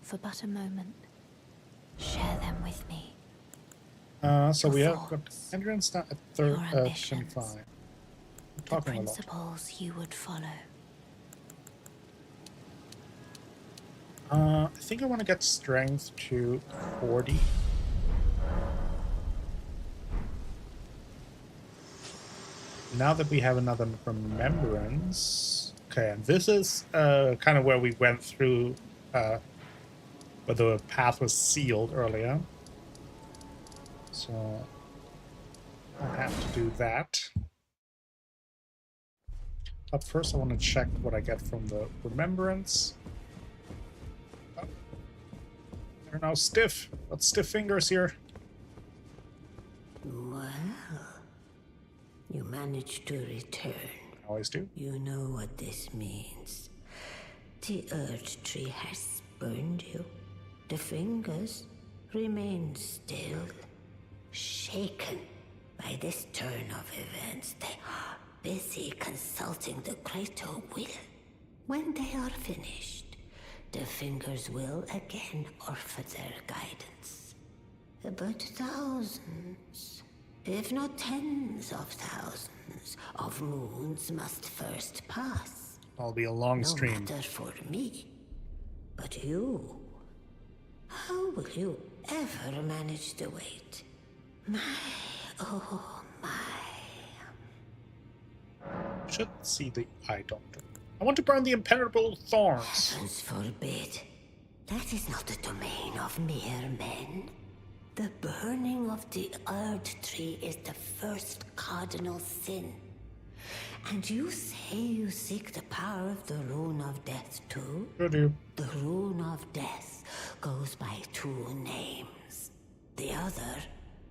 For but a moment, share them with me. So Your we have got thoughts, entrance down at your ambitions, 25. I'm the talking a lot. principles you would follow. I think I want to get strength to 40. Now that we have another remembrance. Okay, and this is kind of where we went through, where the path was sealed earlier. So I'll have to do that. But first I want to check what I get from the remembrance. Oh, they're now stiff. Got stiff fingers here. Well, you managed to return. I always do. You know what this means. The Erd Tree has spurned you. The fingers remain still, shaken by this turn of events. They are busy consulting the greater will. When they are finished, the fingers will again offer their guidance. But thousands, if not tens of thousands of moons must first pass. It'll be a long No stream. matter for me. But you, how will you ever manage to wait? My, oh my. Should see the eye doctor. I want to burn the impenetrable thorns. Heavens forbid. That is not the domain of mere men. The burning of the Erd Tree is the first cardinal sin. And you say you seek the power of the Rune of Death too? Sure do. The Rune of Death goes by two names. The other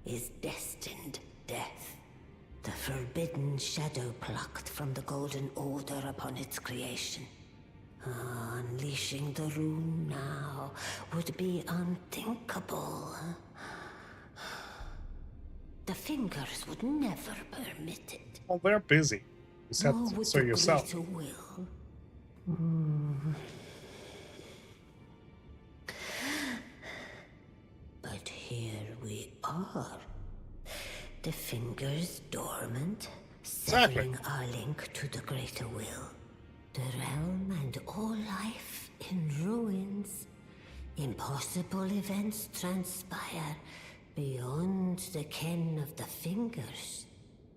is Destined Death. The forbidden shadow plucked from the Golden Order upon its creation. Unleashing the rune now would be unthinkable. The Fingers would never permit it. Well, they're busy. You said Nor would so the yourself. greater will. But here we are. The Fingers dormant, severing our link to the greater will. The realm and all life in ruins. Impossible events transpire beyond the ken of the Fingers.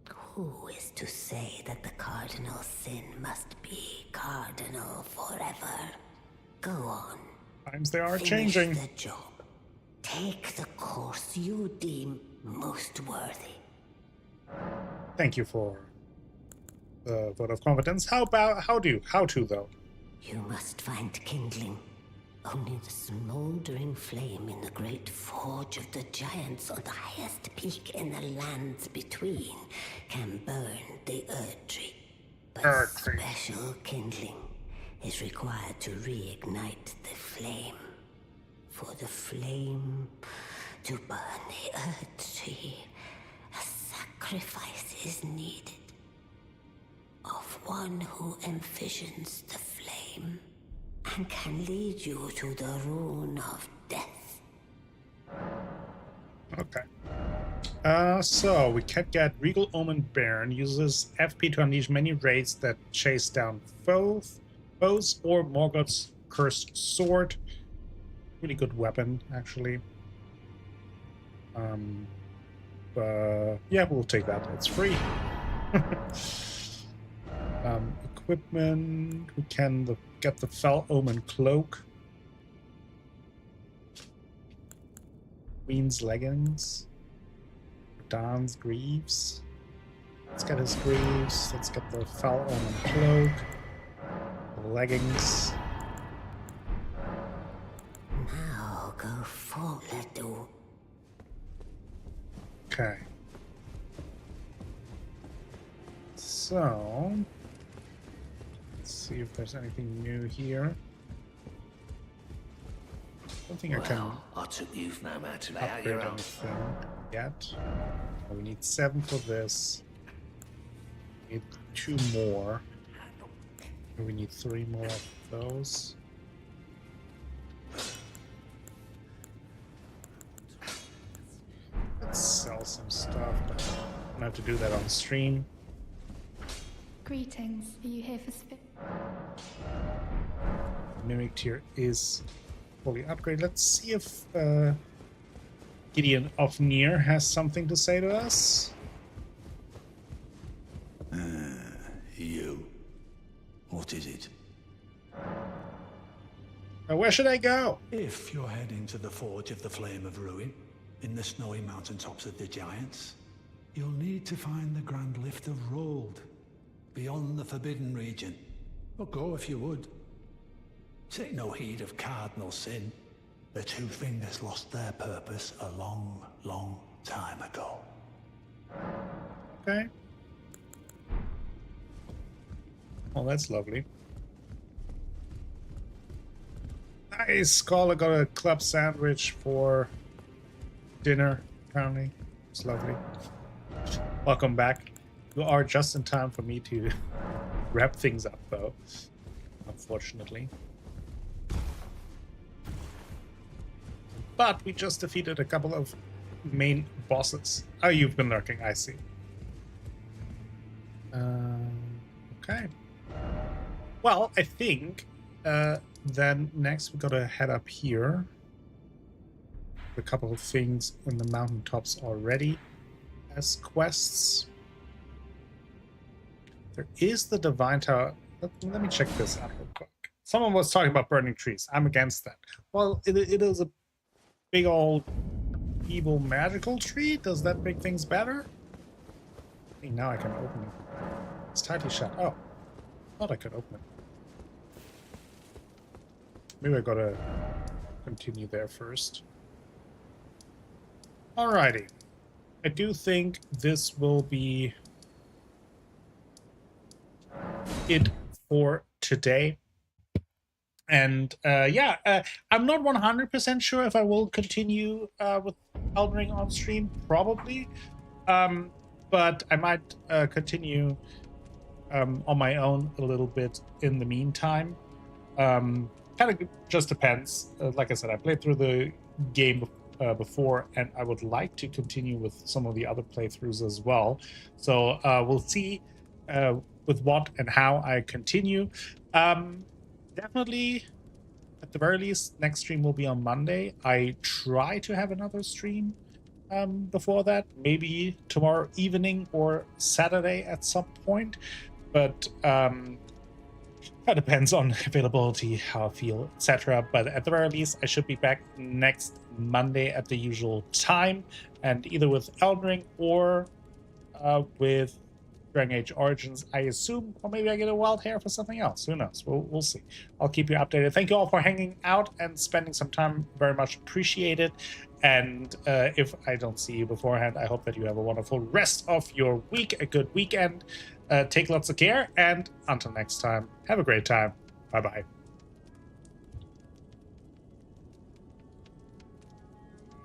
Who is to say that the cardinal sin must be cardinal forever? Go on. Times they are Finish changing. the job. Take the course you deem most worthy. Thank you for the vote of confidence. How to though? You must find kindling. Only the smoldering flame in the great forge of the giants on the highest peak in the lands between can burn the Erd Tree. But special kindling is required to reignite the flame. For the flame to burn the Erd Tree, a sacrifice is needed. Of one who envisions the flame and can lead you to the Rune of Death. Okay. So we can get Regal Omen Baron uses FP to unleash many raids that chase down foes or Morgoth's Cursed Sword. Really good weapon, actually. Yeah, we'll take that. It's free. Equipment. We can get the Fell Omen Cloak. Queen's Leggings. Don's Greaves. Let's get his Greaves. Let's get the Fell Omen Cloak. Leggings. Now go forward. Okay. So, let's see if there's anything new here. I don't think I can I took youth no man to lay out upgrade your own. anything yet. Oh, we need 7 for this. We need 2 more. And we need 3 more of those. Let's sell some stuff, but I'm gonna have to do that on stream. Greetings. Are you here for Mimic tier is fully upgraded. Let's see if Gideon of Nier has something to say to us. You. What is it? Where should I go? If you're heading to the Forge of the Flame of Ruin, in the snowy mountaintops of the Giants, you'll need to find the Grand Lift of Rold, beyond the Forbidden Region. Or go if you would. Take no heed of cardinal sin. The Two Fingers lost their purpose a long, long time ago. Okay. Well, that's lovely. Nice. Caller got a club sandwich for dinner, apparently. It's lovely. Welcome back. You are just in time for me to wrap things up, though. Unfortunately. But we just defeated a couple of main bosses. Oh, you've been lurking, I see. Okay. Well, I think then next we gotta head up here. A couple of things in the mountaintops already as quests. There is the Divine Tower. Let me check this out real quick. Someone was talking about burning trees. I'm against that. Well, it is a big old evil magical tree. Does that make things better? I think now I can open it. It's tightly shut. Oh, thought I could open it. Maybe I gotta continue there first. Alrighty. I do think this will be it for today. And yeah, I'm not 100% sure if I will continue with Elden Ring on stream, probably. But I might continue on my own a little bit in the meantime. Kind of just depends. Like I said, I played through the game before, and I would like to continue with some of the other playthroughs as well. So we'll see with what and how I continue. Definitely, at the very least, next stream will be on Monday. I try to have another stream before that, maybe tomorrow evening or Saturday at some point. But that depends on availability, how I feel, etc. But at the very least, I should be back next Monday at the usual time, and either with Elden Ring or with Dragon Age Origins, I assume, or maybe I get a wild hair for something else. Who knows? We'll see. I'll keep you updated. Thank you all for hanging out and spending some time. Very much appreciated. And if I don't see you beforehand, I hope that you have a wonderful rest of your week, a good weekend. Take lots of care, and until next time, have a great time. Bye-bye.